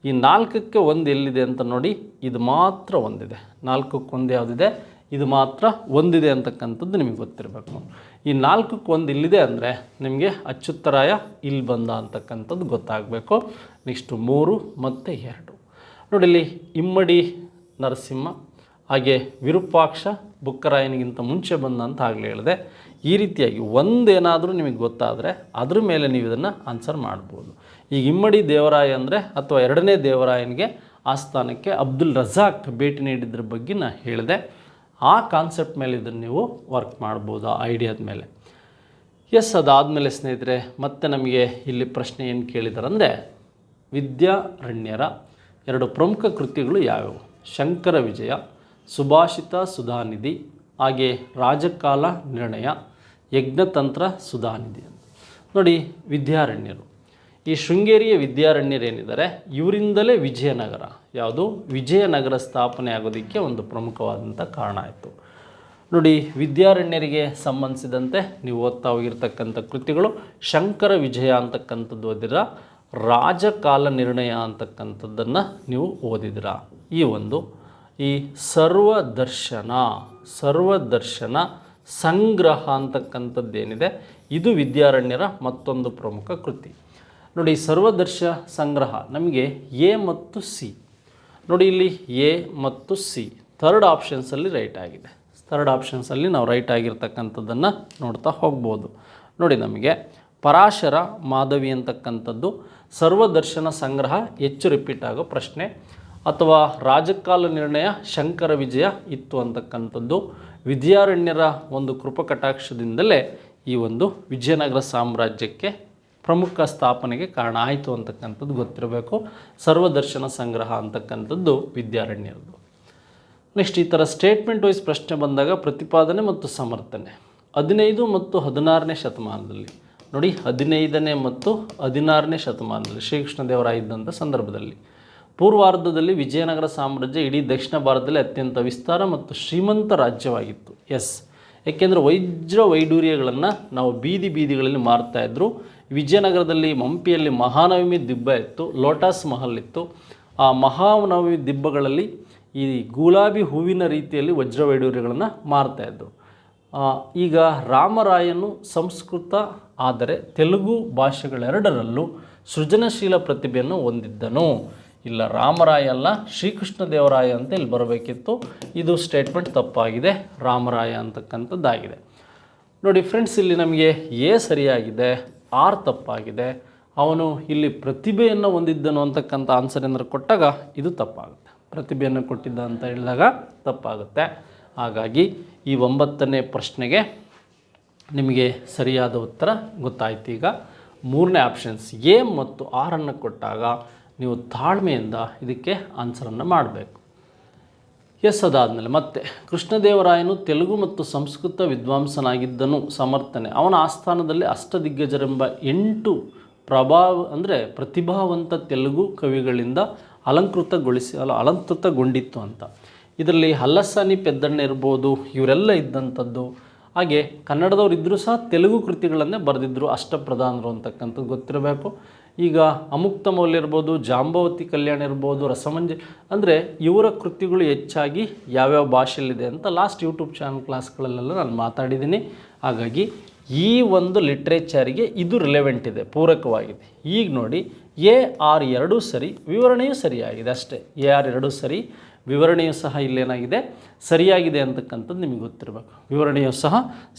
ಈ 4ಕ್ಕೆ 1 ಎಲ್ಲಿದೆ ಅಂತ ನೋಡಿ, ಇದು ಮಾತ್ರ ಒಂದಿದೆ. 4ಕ್ಕೆ 1 ಯಾವುದಿದೆ, ಇದು ಮಾತ್ರ ಒಂದಿದೆ ಅಂತಕ್ಕಂಥದ್ದು ನಿಮಗೆ ಗೊತ್ತಿರಬೇಕು. ಈ 4ಕ್ಕೆ 1 ಇಲ್ಲಿದೆ ಅಂದರೆ ನಿಮಗೆ ಅಚ್ಯುತರಾಯ ಇಲ್ಲಿ ಬಂದ ಅಂತಕ್ಕಂಥದ್ದು ಗೊತ್ತಾಗಬೇಕು. ನೆಕ್ಸ್ಟು 3 ಮತ್ತು 2 ನೋಡಿ. ಇಲ್ಲಿ ಇಮ್ಮಡಿ ನರಸಿಂಹ ಹಾಗೆ ವಿರೂಪಾಕ್ಷ ಬುಕ್ಕರಾಯನಿಗಿಂತ ಮುಂಚೆ ಬಂದ ಅಂತ ಆಗಲೇ ಹೇಳಿದೆ. ಈ ರೀತಿಯಾಗಿ ಒಂದೇನಾದರೂ ನಿಮಗೆ ಗೊತ್ತಾದರೆ ಅದ್ರ ಮೇಲೆ ನೀವು ಇದನ್ನು ಆನ್ಸರ್ ಮಾಡ್ಬೋದು. ಈಗ ಇಮ್ಮಡಿ ದೇವರಾಯ ಅಂದರೆ ಅಥವಾ ಎರಡನೇ ದೇವರಾಯನಿಗೆ ಆಸ್ಥಾನಕ್ಕೆ ಅಬ್ದುಲ್ ರಜಾಕ್ ಭೇಟಿ ನೀಡಿದ್ರ ಬಗ್ಗೆ ನಾನು ಹೇಳಿದೆ. ಆ ಕಾನ್ಸೆಪ್ಟ್ ಮೇಲೆ ಇದನ್ನು ನೀವು ವರ್ಕ್ ಮಾಡ್ಬೋದು, ಆ ಐಡಿಯಾದ ಮೇಲೆ. ಎಸ್, ಅದಾದಮೇಲೆ ಸ್ನೇಹಿತರೆ ಮತ್ತೆ ನಮಗೆ ಇಲ್ಲಿ ಪ್ರಶ್ನೆ ಏನು ಕೇಳಿದ್ದಾರೆ ಅಂದರೆ, ವಿದ್ಯಾರಣ್ಯರ 2 ಪ್ರಮುಖ ಕೃತಿಗಳು ಯಾವ್ಯಾವು? ಶಂಕರ ವಿಜಯ, ಸುಭಾಷಿತ ಸುಧಾನಿಧಿ, ಹಾಗೆ ರಾಜಕಾಲ ನಿರ್ಣಯ, ಯಜ್ಞತಂತ್ರ ಸುಧಾನಿಧಿ ಅಂತ ನೋಡಿ. ವಿದ್ಯಾರಣ್ಯರು, ಈ ಶೃಂಗೇರಿಯ ವಿದ್ಯಾರಣ್ಯರೇನಿದ್ದಾರೆ ಇವರಿಂದಲೇ ವಿಜಯನಗರ, ಯಾವುದು ವಿಜಯನಗರ ಸ್ಥಾಪನೆ ಆಗೋದಕ್ಕೆ ಒಂದು ಪ್ರಮುಖವಾದಂಥ ಕಾರಣ ಆಯಿತು ನೋಡಿ. ವಿದ್ಯಾರಣ್ಯರಿಗೆ ಸಂಬಂಧಿಸಿದಂತೆ ನೀವು ಓದ್ತಾ ಹೋಗಿರ್ತಕ್ಕಂಥ ಕೃತಿಗಳು ಶಂಕರ ವಿಜಯ ಅಂತಕ್ಕಂಥದ್ದು ಓದಿರ, ರಾಜಕಾಲ ನಿರ್ಣಯ ಅಂತಕ್ಕಂಥದ್ದನ್ನು ನೀವು ಓದಿದಿರ. ಈ ಸರ್ವದರ್ಶನ ಸಂಗ್ರಹ ಅಂತಕ್ಕಂಥದ್ದೇನಿದೆ ಇದು ವಿದ್ಯಾರಣ್ಯರ ಮತ್ತೊಂದು ಪ್ರಮುಖ ಕೃತಿ ನೋಡಿ. ಸರ್ವದರ್ಶ ಸಂಗ್ರಹ ನಮಗೆ ಎ ಮತ್ತು ಸಿ ನೋಡಿ. ಇಲ್ಲಿ ಎ ಮತ್ತು ಸಿ ಥರ್ಡ್ ಆಪ್ಷನ್ಸಲ್ಲಿ ರೈಟ್ ಆಗಿದೆ. ಥರ್ಡ್ ಆಪ್ಷನ್ಸಲ್ಲಿ ನಾವು ರೈಟ್ ಆಗಿರ್ತಕ್ಕಂಥದ್ದನ್ನು ನೋಡ್ತಾ ಹೋಗ್ಬೋದು ನೋಡಿ. ನಮಗೆ ಪರಾಶರ ಮಾಧವಿ ಅಂತಕ್ಕಂಥದ್ದು ಸರ್ವದರ್ಶನ ಸಂಗ್ರಹ ಹೆಚ್ಚು ರಿಪೀಟ್ ಆಗೋ ಪ್ರಶ್ನೆ, ಅಥವಾ ರಾಜಕಾಲ ನಿರ್ಣಯ ಶಂಕರ ವಿಜಯ ಇತ್ತು ಅಂತಕ್ಕಂಥದ್ದು. ವಿದ್ಯಾರಣ್ಯರ ಒಂದು ಕೃಪಕಟಾಕ್ಷದಿಂದಲೇ ಈ ಒಂದು ವಿಜಯನಗರ ಸಾಮ್ರಾಜ್ಯಕ್ಕೆ ಪ್ರಮುಖ ಸ್ಥಾಪನೆಗೆ ಕಾರಣ ಆಯಿತು ಅಂತಕ್ಕಂಥದ್ದು ಗೊತ್ತಿರಬೇಕು. ಸರ್ವದರ್ಶನ ಸಂಗ್ರಹ ಅಂತಕ್ಕಂಥದ್ದು ವಿದ್ಯಾರಣ್ಯರದು. ನೆಕ್ಸ್ಟ್ ಈ ಥರ ಸ್ಟೇಟ್ಮೆಂಟ್ ವೈಸ್ ಪ್ರಶ್ನೆ ಬಂದಾಗ ಪ್ರತಿಪಾದನೆ ಮತ್ತು ಸಮರ್ಥನೆ 15 ಮತ್ತು 16ನೇ ಶತಮಾನದಲ್ಲಿ ನೋಡಿ. 15ನೇ ಮತ್ತು 16ನೇ ಶತಮಾನದಲ್ಲಿ ಶ್ರೀಕೃಷ್ಣದೇವರಾಯ ಇದ್ದಂಥ ಸಂದರ್ಭದಲ್ಲಿ ಪೂರ್ವಾರ್ಧದಲ್ಲಿ ವಿಜಯನಗರ ಸಾಮ್ರಾಜ್ಯ ಇಡೀ ದಕ್ಷಿಣ ಭಾರತದಲ್ಲಿ ಅತ್ಯಂತ ವಿಸ್ತಾರ ಮತ್ತು ಶ್ರೀಮಂತ ರಾಜ್ಯವಾಗಿತ್ತು. ಎಸ್, ಏಕೆಂದರೆ ವೈಡೂರ್ಯಗಳನ್ನು ನಾವು ಬೀದಿಗಳಲ್ಲಿ ಮಾರ್ತಾಯಿದ್ರು. ವಿಜಯನಗರದಲ್ಲಿ ಹಂಪಿಯಲ್ಲಿ ಮಹಾನವಮಿ ದಿಬ್ಬ ಇತ್ತು, ಲೋಟಸ್ ಮಹಲ್ ಇತ್ತು. ಆ ಮಹಾನವಮಿ ದಿಬ್ಬಗಳಲ್ಲಿ ಈ ಗುಲಾಬಿ ಹೂವಿನ ರೀತಿಯಲ್ಲಿ ವೈಡೂರ್ಯಗಳನ್ನು ಮಾರ್ತಾಯಿದ್ರು. ಈಗ ರಾಮರಾಯನು ಸಂಸ್ಕೃತ ಆದರೆ ತೆಲುಗು ಭಾಷೆಗಳೆರಡರಲ್ಲೂ ಸೃಜನಶೀಲ ಪ್ರತಿಭೆಯನ್ನು ಹೊಂದಿದ್ದನು. ಇಲ್ಲ, ರಾಮರಾಯ ಅಲ್ಲ, ಶ್ರೀಕೃಷ್ಣದೇವರಾಯ ಅಂತ ಇಲ್ಲಿ ಬರಬೇಕಿತ್ತು. ಇದು ಸ್ಟೇಟ್ಮೆಂಟ್ ತಪ್ಪಾಗಿದೆ, ರಾಮರಾಯ ಅಂತಕ್ಕಂಥದ್ದಾಗಿದೆ ನೋಡಿ. ಫ್ರೆಂಡ್ಸ್, ಇಲ್ಲಿ ನಮಗೆ ಎ ಸರಿಯಾಗಿದೆ, ಆರ್ ತಪ್ಪಾಗಿದೆ. ಅವನು ಇಲ್ಲಿ ಪ್ರತಿಭೆಯನ್ನು ಹೊಂದಿದ್ದನು ಅಂತಕ್ಕಂಥ ಆನ್ಸರ್ ಏನಾದ್ರು ಕೊಟ್ಟಾಗ ಇದು ತಪ್ಪಾಗುತ್ತೆ. ಪ್ರತಿಭೆಯನ್ನು ಕೊಟ್ಟಿದ್ದ ಅಂತ ಹೇಳಿದಾಗ ತಪ್ಪಾಗುತ್ತೆ. ಹಾಗಾಗಿ ಈ 9ನೇ ಪ್ರಶ್ನೆಗೆ ನಿಮಗೆ ಸರಿಯಾದ ಉತ್ತರ ಗೊತ್ತಾಯ್ತು. ಈಗ 3ನೇ ಆಪ್ಷನ್ಸ್ ಎ ಮತ್ತು ಆರನ್ನು ಕೊಟ್ಟಾಗ ನೀವು ತಾಳ್ಮೆಯಿಂದ ಇದಕ್ಕೆ ಆನ್ಸರನ್ನು ಮಾಡಬೇಕು. ಎಸ್, ಅದಾದಮೇಲೆ ಮತ್ತೆ ಕೃಷ್ಣದೇವರಾಯನು ತೆಲುಗು ಮತ್ತು ಸಂಸ್ಕೃತ ವಿದ್ವಾಂಸನಾಗಿದ್ದನು. ಸಮರ್ಥನೆ ಅವನ ಆಸ್ಥಾನದಲ್ಲಿ ಅಷ್ಟದಿಗ್ಗಜರೆಂಬ 8 ಪ್ರತಿಭಾವಂತ ತೆಲುಗು ಕವಿಗಳಿಂದ ಅಲಂಕೃತಗೊಂಡಿತ್ತು ಅಂತ. ಇದರಲ್ಲಿ ಹಲ್ಲಸಾನಿ ಪೆದ್ದಣ್ಣ ಇರ್ಬೋದು, ಇವರೆಲ್ಲ ಇದ್ದಂಥದ್ದು. ಹಾಗೆ ಕನ್ನಡದವ್ರು ಇದ್ದರೂ ಸಹ ತೆಲುಗು ಕೃತಿಗಳನ್ನೇ ಬರೆದಿದ್ದರು ಅಷ್ಟಪ್ರಧಾನರು ಅಂತಕ್ಕಂಥದ್ದು ಗೊತ್ತಿರಬೇಕು. ಈಗ ಅಮುಕ್ತ ಮೌಲ್ಯ ಇರ್ಬೋದು, ಜಾಂಬವತಿ ಕಲ್ಯಾಣ ಇರ್ಬೋದು, ರಸಮಂಜರಿ, ಅಂದರೆ ಇವರ ಕೃತಿಗಳು ಹೆಚ್ಚಾಗಿ ಯಾವ್ಯಾವ ಭಾಷೆಯಲ್ಲಿದೆ ಅಂತ ಲಾಸ್ಟ್ ಯೂಟ್ಯೂಬ್ ಚಾನಲ್ ಕ್ಲಾಸ್ಗಳಲ್ಲೆಲ್ಲ ನಾನು ಮಾತಾಡಿದ್ದೀನಿ. ಹಾಗಾಗಿ ಈ ಒಂದು ಲಿಟ್ರೇಚರಿಗೆ ಇದು ರಿಲೆವೆಂಟ್ ಇದೆ, ಪೂರಕವಾಗಿದೆ. ಈಗ ನೋಡಿ, ಎ ಆರ್ ಎರಡೂ ಸರಿ, ವಿವರಣೆಯೂ ಸರಿಯಾಗಿದೆ ಅಷ್ಟೇ. ಎ ಆರ್ ಎರಡೂ ಸರಿ, ವಿವರಣೆಯೂ ಸಹ ಇಲ್ಲೇನಾಗಿದೆ ಸರಿಯಾಗಿದೆ ಅಂತಕ್ಕಂಥದ್ದು ನಿಮಗೆ ಗೊತ್ತಿರಬೇಕು. ವಿವರಣೆಯೂ ಸಹ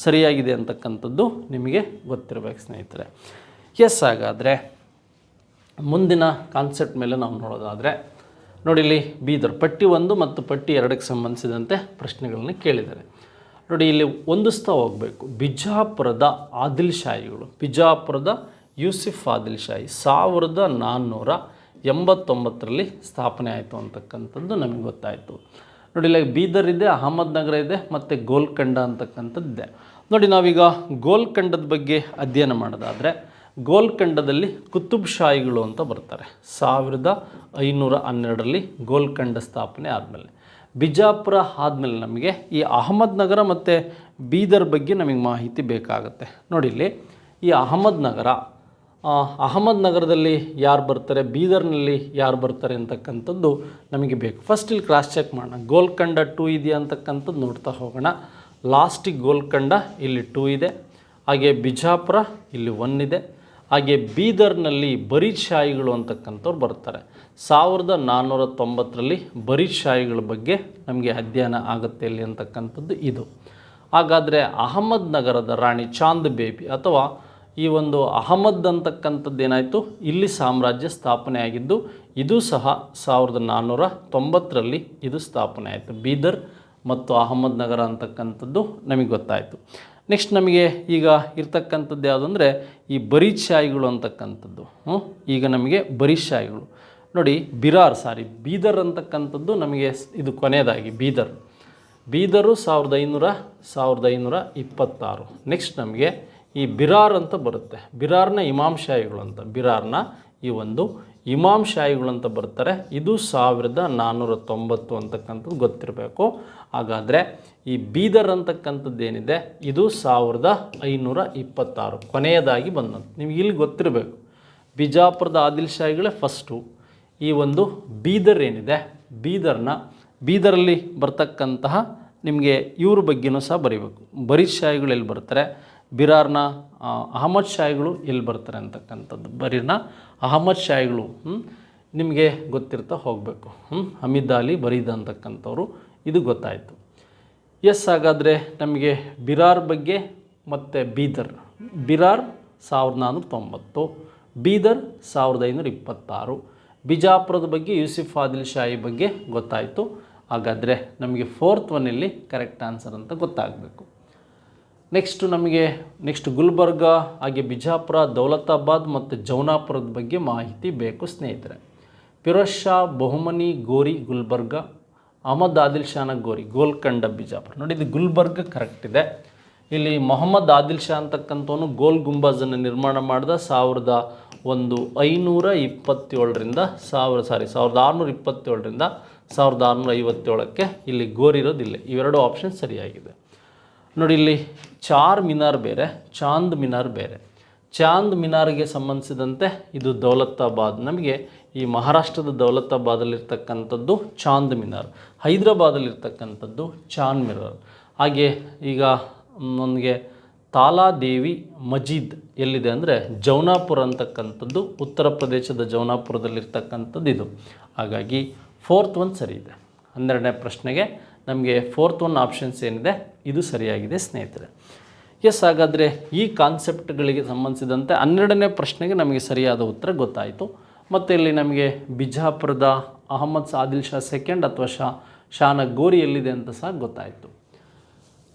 ಸರಿಯಾಗಿದೆ ಅಂತಕ್ಕಂಥದ್ದು ನಿಮಗೆ ಗೊತ್ತಿರಬೇಕು ಸ್ನೇಹಿತರೆ. ಎಸ್, ಹಾಗಾದರೆ ಮುಂದಿನ ಕಾನ್ಸೆಪ್ಟ್ ಮೇಲೆ ನಾವು ನೋಡೋದಾದರೆ ನೋಡಿ, ಇಲ್ಲಿ ಬೀದರ್ ಪಟ್ಟಿ 1 ಮತ್ತು ಪಟ್ಟಿ 2ಕ್ಕೆ ಸಂಬಂಧಿಸಿದಂತೆ ಪ್ರಶ್ನೆಗಳನ್ನು ಕೇಳಿದ್ದಾರೆ ನೋಡಿ ಇಲ್ಲಿ ಹೊಂದಿಸ್ತಾ ಹೋಗಬೇಕು. ಬಿಜಾಪುರದ ಆದಿಲ್ ಶಾಹಿಗಳು, ಬಿಜಾಪುರದ ಯೂಸಿಫ್ ಆದಿಲ್ ಶಾಹಿ 1489ರಲ್ಲಿ ಸ್ಥಾಪನೆ ಆಯಿತು ಅಂತಕ್ಕಂಥದ್ದು ನಮಗೆ ಗೊತ್ತಾಯಿತು. ನೋಡಿ ಇಲ್ಲಿ ಬೀದರ್ ಇದೆ, ಅಹಮದ್ ನಗರ ಇದೆ ಮತ್ತು ಗೋಲ್ಕಂಡ ಅಂತಕ್ಕಂಥದ್ದಿದೆ. ನೋಡಿ ನಾವೀಗ ಗೋಲ್ಕಂಡದ ಬಗ್ಗೆ ಅಧ್ಯಯನ ಮಾಡೋದಾದರೆ ಗೋಲ್ಕಂಡದಲ್ಲಿ ಕುತುಬ್ ಶಾಹಿಗಳು ಅಂತ ಬರ್ತಾರೆ. 1512ರಲ್ಲಿ ಗೋಲ್ಕಂಡ ಸ್ಥಾಪನೆ ಆದಮೇಲೆ. ಬಿಜಾಪುರ ಆದಮೇಲೆ ನಮಗೆ ಈ ಅಹಮದ್ ನಗರ ಮತ್ತು ಬೀದರ್ ಬಗ್ಗೆ ನಮಗೆ ಮಾಹಿತಿ ಬೇಕಾಗುತ್ತೆ. ನೋಡಿ ಇಲ್ಲಿ ಈ ಅಹಮದ್ ನಗರದಲ್ಲಿ ಯಾರು ಬರ್ತಾರೆ, ಬೀದರ್ನಲ್ಲಿ ಯಾರು ಬರ್ತಾರೆ ಅಂತಕ್ಕಂಥದ್ದು ನಮಗೆ ಬೇಕು. ಫಸ್ಟ್ ಇಲ್ಲಿ ಕ್ರಾಸ್ ಚೆಕ್ ಮಾಡೋಣ. ಗೋಲ್ಕಂಡ 2 ಇದೆಯಾ ಅಂತಕ್ಕಂಥದ್ದು ನೋಡ್ತಾ ಹೋಗೋಣ. ಲಾಸ್ಟಿಗೆ ಗೋಲ್ಕಂಡ ಇಲ್ಲಿ 2 ಇದೆ, ಹಾಗೆ ಬಿಜಾಪುರ ಇಲ್ಲಿ 1 ಇದೆ, ಹಾಗೆ ಬೀದರ್ನಲ್ಲಿ ಬರೀದ್ ಶಾಹಿಗಳು ಅಂತಕ್ಕಂಥವ್ರು ಬರ್ತಾರೆ. 1490ರಲ್ಲಿ ಬರೀದ್ ಶಾಹಿಗಳ ಬಗ್ಗೆ ನಮಗೆ ಅಧ್ಯಯನ ಆಗುತ್ತೆ ಇಲ್ಲಿ ಅಂತಕ್ಕಂಥದ್ದು ಇದು. ಹಾಗಾದರೆ ಅಹಮದ್ ನಗರದ ರಾಣಿ ಚಾಂದ್ ಬೇಬಿ ಅಥವಾ ಈ ಒಂದು ಅಹಮದ್ ಅಂತಕ್ಕಂಥದ್ದು ಏನಾಯಿತು, ಇಲ್ಲಿ ಸಾಮ್ರಾಜ್ಯ ಸ್ಥಾಪನೆ ಆಗಿದ್ದು, ಇದು ಸಹ 1490ರಲ್ಲಿ ಇದು ಸ್ಥಾಪನೆ ಆಯಿತು. ಬೀದರ್ ಮತ್ತು ಅಹಮದ್ ನಗರ ಅಂತಕ್ಕಂಥದ್ದು ನಮಗೆ ಗೊತ್ತಾಯಿತು. ನೆಕ್ಸ್ಟ್ ನಮಗೆ ಈಗ ಇರ್ತಕ್ಕಂಥದ್ದು ಯಾವುದಂದರೆ ಈ ಬರೀದ್ ಶಾಹಿಗಳು ಅಂತಕ್ಕಂಥದ್ದು. ಈಗ ನಮಗೆ ಬರೀದ್ ಶಾಹಿಗಳು ನೋಡಿ ಬೀದರ್ ಅಂತಕ್ಕಂಥದ್ದು ನಮಗೆ ಇದು ಕೊನೆಯದಾಗಿ ಬೀದರು 1526. ನೆಕ್ಸ್ಟ್ ನಮಗೆ ಈ ಬಿರಾರ್ ಅಂತ ಬರುತ್ತೆ. ಬಿರಾರ್ನ ಇಮಾಮ್ ಶಾಹಿಗಳು ಅಂತ, ಬಿರಾರ್ನ ಈ ಒಂದು ಇಮಾಮ್ ಶಾಹಿಗಳು ಅಂತ ಬರ್ತಾರೆ. ಇದು 1490 ಅಂತಕ್ಕಂಥದ್ದು ಗೊತ್ತಿರಬೇಕು. ಹಾಗಾದರೆ ಈ ಬೀದರ್ ಅಂತಕ್ಕಂಥದ್ದು ಏನಿದೆ ಇದು 1526 ಕೊನೆಯದಾಗಿ ಬಂದಂಥ. ನಿಮ್ಗೆ ಇಲ್ಲಿ ಗೊತ್ತಿರಬೇಕು, ಬಿಜಾಪುರದ ಆದಿಲ್ ಶಾಹಿಗಳೇ ಫಸ್ಟು. ಈ ಒಂದು ಬೀದರ್ ಏನಿದೆ, ಬೀದರಲ್ಲಿ ಬರ್ತಕ್ಕಂತಹ ನಿಮಗೆ ಇವ್ರ ಬಗ್ಗೆನೂ ಸಹ ಬರೀಬೇಕು. ಬರೀದ್ ಶಾಹಿಗಳು ಎಲ್ಲಿ ಬರ್ತಾರೆ, ಬಿರಾರ್ನ ಅಹಮದ್ ಶಾಹಿಗಳು ಎಲ್ಲಿ ಬರ್ತಾರೆ ಅಂತಕ್ಕಂಥದ್ದು. ಬರೀರ್ನ ಅಹಮದ್ ಶಾಹಿಗಳು ನಿಮಗೆ ಗೊತ್ತಿರ್ತಾ ಹೋಗಬೇಕು. ಹಮೀದ್ ಅಲಿ ಬರೀದ್ ಅಂತಕ್ಕಂಥವ್ರು, ಇದು ಗೊತ್ತಾಯಿತು. ಹಾಗಾದರೆ ನಮಗೆ ಬಿರಾರ್ ಬಗ್ಗೆ ಮತ್ತು ಬಿರಾರ್ 1490, ಬೀದರ್ 1526, ಬಿಜಾಪುರದ ಬಗ್ಗೆ ಯೂಸಿಫ್ ಆದಿಲ್ ಶಾಹಿ ಬಗ್ಗೆ ಗೊತ್ತಾಯಿತು. ಹಾಗಾದರೆ ನಮಗೆ 4th ಒನ್ ಇಲ್ಲಿ ಕರೆಕ್ಟ್ ಆನ್ಸರ್ ಅಂತ ಗೊತ್ತಾಗಬೇಕು. ನೆಕ್ಸ್ಟ್ ಗುಲ್ಬರ್ಗ, ಹಾಗೆ ಬಿಜಾಪುರ, ದೌಲತಾಬಾದ್ ಮತ್ತು ಜೌನಾಪುರದ ಬಗ್ಗೆ ಮಾಹಿತಿ ಬೇಕು ಸ್ನೇಹಿತರೆ. ಫಿರೋಜ್ ಶಾ, ಬಹುಮನಿ, ಗೋರಿ, ಗುಲ್ಬರ್ಗ, ಅಹಮದ್ ಆದಿಲ್ ಶಾನ ಗೋರಿ, ಗೋಲ್ಕಂಡ, ಬಿಜಾಪುರ. ನೋಡಿ ಇದು ಗುಲ್ಬರ್ಗ ಕರೆಕ್ಟ್ ಇದೆ. ಇಲ್ಲಿ ಮೊಹಮ್ಮದ್ ಆದಿಲ್ ಶಾ ಅಂತಕ್ಕಂಥವನು ಗೋಲ್ ಗುಂಬಾಜನ್ನು ನಿರ್ಮಾಣ ಮಾಡಿದ 1627ರಿಂದ 1657ಕ್ಕೆ ಇಲ್ಲಿ ಗೋರಿ ಇರೋದಿಲ್ಲ. ಇವೆರಡು ಆಪ್ಷನ್ ಸರಿಯಾಗಿದೆ. ನೋಡಿ ಇಲ್ಲಿ ಚಾರ್ ಮಿನಾರ್ ಬೇರೆ, ಚಾಂದ್ ಮಿನಾರ್ ಬೇರೆ. ಚಾಂದ್ ಮಿನಾರ್ಗೆ ಸಂಬಂಧಿಸಿದಂತೆ ಇದು ದೌಲತಾಬಾದ್, ನಮಗೆ ಈ ಮಹಾರಾಷ್ಟ್ರದ ದೌಲತಾಬಾದಲ್ಲಿರ್ತಕ್ಕಂಥದ್ದು ಚಾಂದ್ ಮಿನಾರ್, ಹೈದರಾಬಾದಲ್ಲಿರ್ತಕ್ಕಂಥದ್ದು ಚಾಂದ್ ಮಿನಾರ್. ಹಾಗೆ ಈಗ ನನಗೆ ತಾಲಾದೇವಿ ಮಜೀದ್ ಎಲ್ಲಿದೆ ಅಂದರೆ ಜೌನಾಪುರ ಅಂತಕ್ಕಂಥದ್ದು, ಉತ್ತರ ಪ್ರದೇಶದ ಜೌನಾಪುರದಲ್ಲಿರ್ತಕ್ಕಂಥದ್ದು ಇದು. ಹಾಗಾಗಿ 4th ಒನ್ ಸರಿ ಇದೆ. 12ನೇ ಪ್ರಶ್ನೆಗೆ ನಮಗೆ 4th ಒನ್ ಆಪ್ಷನ್ಸ್ ಏನಿದೆ ಇದು ಸರಿಯಾಗಿದೆ ಸ್ನೇಹಿತರೆ. ಹಾಗಾದರೆ ಈ ಕಾನ್ಸೆಪ್ಟ್ಗಳಿಗೆ ಸಂಬಂಧಿಸಿದಂತೆ 12ನೇ ಪ್ರಶ್ನೆಗೆ ನಮಗೆ ಸರಿಯಾದ ಉತ್ತರ ಗೊತ್ತಾಯಿತು. ಮತ್ತು ಇಲ್ಲಿ ನಮಗೆ ಬಿಜಾಪುರದ ಅಹಮದ್ ಆದಿಲ್ ಶಾ ಸೆಕೆಂಡ್ ಅಥವಾ ಶಾನ ಗೋರಿ ಎಲ್ಲಿದೆ ಅಂತ ಸಹ ಗೊತ್ತಾಯಿತು.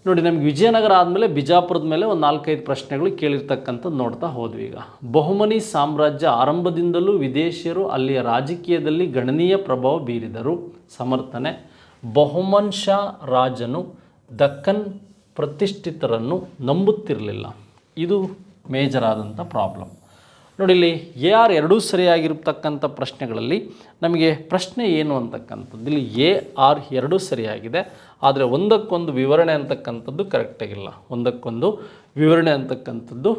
ನೋಡಿ ನಮಗೆ ವಿಜಯನಗರ ಆದಮೇಲೆ ಬಿಜಾಪುರದ ಮೇಲೆ ಒಂದು 4-5 ಪ್ರಶ್ನೆಗಳು ಕೇಳಿರ್ತಕ್ಕಂಥದ್ದು ನೋಡ್ತಾ ಹೋದ್ವಿ. ಈಗ ಬಹುಮನಿ ಸಾಮ್ರಾಜ್ಯ ಆರಂಭದಿಂದಲೂ ವಿದೇಶಿಯರು ಅಲ್ಲಿಯ ರಾಜಕೀಯದಲ್ಲಿ ಗಣನೀಯ ಪ್ರಭಾವ ಬೀರಿದರು. ಸಮರ್ಥನೆ. ಬಹುಮನ್ ಶಾ ರಾಜನು ದಕ್ಕನ್ ಪ್ರತಿಷ್ಠಿತರನ್ನು ನಂಬುತ್ತಿರಲಿಲ್ಲ. ಇದು ಮೇಜರ್ ಆದಂಥ ಪ್ರಾಬ್ಲಮ್. ನೋಡಿ ಇಲ್ಲಿ ಎರಡೂ ಸರಿಯಾಗಿರ್ತಕ್ಕಂಥ ಪ್ರಶ್ನೆಗಳಲ್ಲಿ ನಮಗೆ ಪ್ರಶ್ನೆ ಏನು ಅಂತಕ್ಕಂಥದ್ದು ಇಲ್ಲಿ ಎರಡೂ ಸರಿಯಾಗಿದೆ. ಆದರೆ ಒಂದಕ್ಕೊಂದು ವಿವರಣೆ ಅಂತಕ್ಕಂಥದ್ದು ಕರೆಕ್ಟಾಗಿಲ್ಲ, ಒಂದಕ್ಕೊಂದು ವಿವರಣೆ ಅಂತಕ್ಕಂಥದ್ದು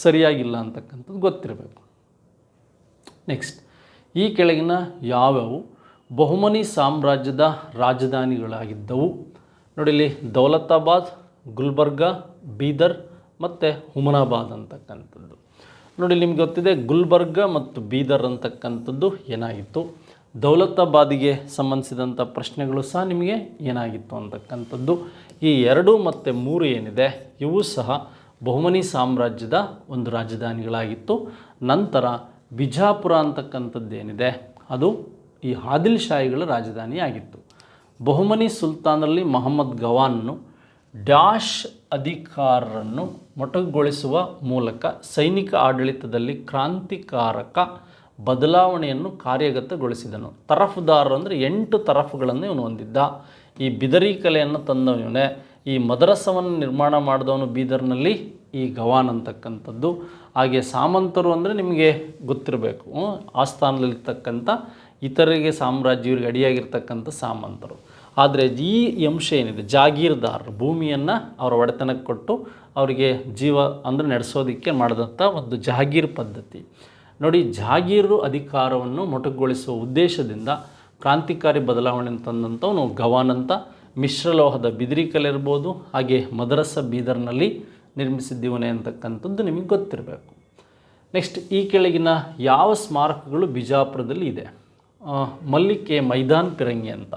ಸರಿಯಾಗಿಲ್ಲ ಅಂತಕ್ಕಂಥದ್ದು ಗೊತ್ತಿರಬೇಕು. ನೆಕ್ಸ್ಟ್ ಈ ಕೆಳಗಿನ ಯಾವ್ಯಾವು ಬಹುಮನಿ ಸಾಮ್ರಾಜ್ಯದ ರಾಜಧಾನಿಗಳಾಗಿದ್ದವು? ನೋಡಿ ಇಲ್ಲಿ ದೌಲತಾಬಾದ್, ಗುಲ್ಬರ್ಗ, ಬೀದರ್ ಮತ್ತು ಹುಮನಾಬಾದ್ ಅಂತಕ್ಕಂಥದ್ದು. ನೋಡಿ ನಿಮ್ಗೆ ಗೊತ್ತಿದೆ ಗುಲ್ಬರ್ಗ ಮತ್ತು ಬೀದರ್ ಅಂತಕ್ಕಂಥದ್ದು ಏನಾಗಿತ್ತು. ದೌಲತಾಬಾದಿಗೆ ಸಂಬಂಧಿಸಿದಂಥ ಪ್ರಶ್ನೆಗಳು ಸಹ ನಿಮಗೆ ಏನಾಗಿತ್ತು ಅಂತಕ್ಕಂಥದ್ದು. ಈ 2 ಮತ್ತು 3 ಏನಿದೆ ಇವು ಸಹ ಬಹುಮನಿ ಸಾಮ್ರಾಜ್ಯದ ಒಂದು ರಾಜಧಾನಿಗಳಾಗಿತ್ತು. ನಂತರ ಬಿಜಾಪುರ ಅಂತಕ್ಕಂಥದ್ದು ಏನಿದೆ ಅದು ಈ ಆದಿಲ್ ಶಾಹಿಗಳ ರಾಜಧಾನಿ ಆಗಿತ್ತು. ಬಹುಮನಿ ಸುಲ್ತಾನರಲ್ಲಿ ಮೊಹಮ್ಮದ್ ಗವಾನನು ಡ್ಯಾಶ್ ಅಧಿಕಾರವನ್ನು ಮೊಟಕುಗೊಳಿಸುವ ಮೂಲಕ ಸೈನಿಕ ಆಡಳಿತದಲ್ಲಿ ಕ್ರಾಂತಿಕಾರಕ ಬದಲಾವಣೆಯನ್ನು ಕಾರ್ಯಗತಗೊಳಿಸಿದನು. ತರಫುದಾರರು ಅಂದರೆ 8 ತರಫುಗಳನ್ನು ಇವನು ಹೊಂದಿದ್ದ. ಈ ಬಿದರಿ ಕಲೆಯನ್ನು ತಂದವನೇ. ಈ ಮದರಸವನ್ನು ನಿರ್ಮಾಣ ಮಾಡಿದವನು ಬೀದರ್ನಲ್ಲಿ ಈ ಗವಾನ್ ಅಂತಕ್ಕಂಥದ್ದು. ಹಾಗೆ ಸಾಮಂತರು ಅಂದರೆ ನಿಮಗೆ ಗೊತ್ತಿರಬೇಕು, ಆಸ್ಥಾನದಲ್ಲಿರ್ತಕ್ಕಂಥ ಇತರರಿಗೆ ಸಾಮ್ರಾಜ್ಯ ಇವರಿಗೆ ಅಡಿಯಾಗಿರ್ತಕ್ಕಂಥ ಸಾಮಂತರು. ಆದರೆ ಈ ಅಂಶ ಏನಿದೆ, ಜಾಗೀರ್ದಾರರು ಭೂಮಿಯನ್ನು ಅವರ ಒಡೆತನಕ್ಕೆ ಕೊಟ್ಟು ಅವರಿಗೆ ಜೀವ ಅಂದರೆ ನಡೆಸೋದಕ್ಕೆ ಮಾಡಿದಂಥ ಒಂದು ಜಾಗೀರ್ ಪದ್ಧತಿ. ನೋಡಿ, ಜಾಗೀರು ಅಧಿಕಾರವನ್ನು ಮೊಟಕುಗೊಳಿಸುವ ಉದ್ದೇಶದಿಂದ ಕ್ರಾಂತಿಕಾರಿ ಬದಲಾವಣೆ ತಂದಂಥವನು ಗವಾನ್ ಅಂತ. ಮಿಶ್ರಲೋಹದ ಬಿದಿರಿ ಕಲೆ ಇರ್ಬೋದು, ಹಾಗೆ ಮದರಸ ಬೀದರ್ನಲ್ಲಿ ನಿರ್ಮಿಸಿದ್ದೀವನೇ ಅಂತಕ್ಕಂಥದ್ದು ನಿಮಗೆ ಗೊತ್ತಿರಬೇಕು. ನೆಕ್ಸ್ಟ್, ಈ ಕೆಳಗಿನ ಯಾವ ಸ್ಮಾರಕಗಳು ಬಿಜಾಪುರದಲ್ಲಿ ಇದೆ? ಮಲ್ಲಿಕೆ ಮೈದಾನ್ ಪಿರಂಗಿ ಅಂತ.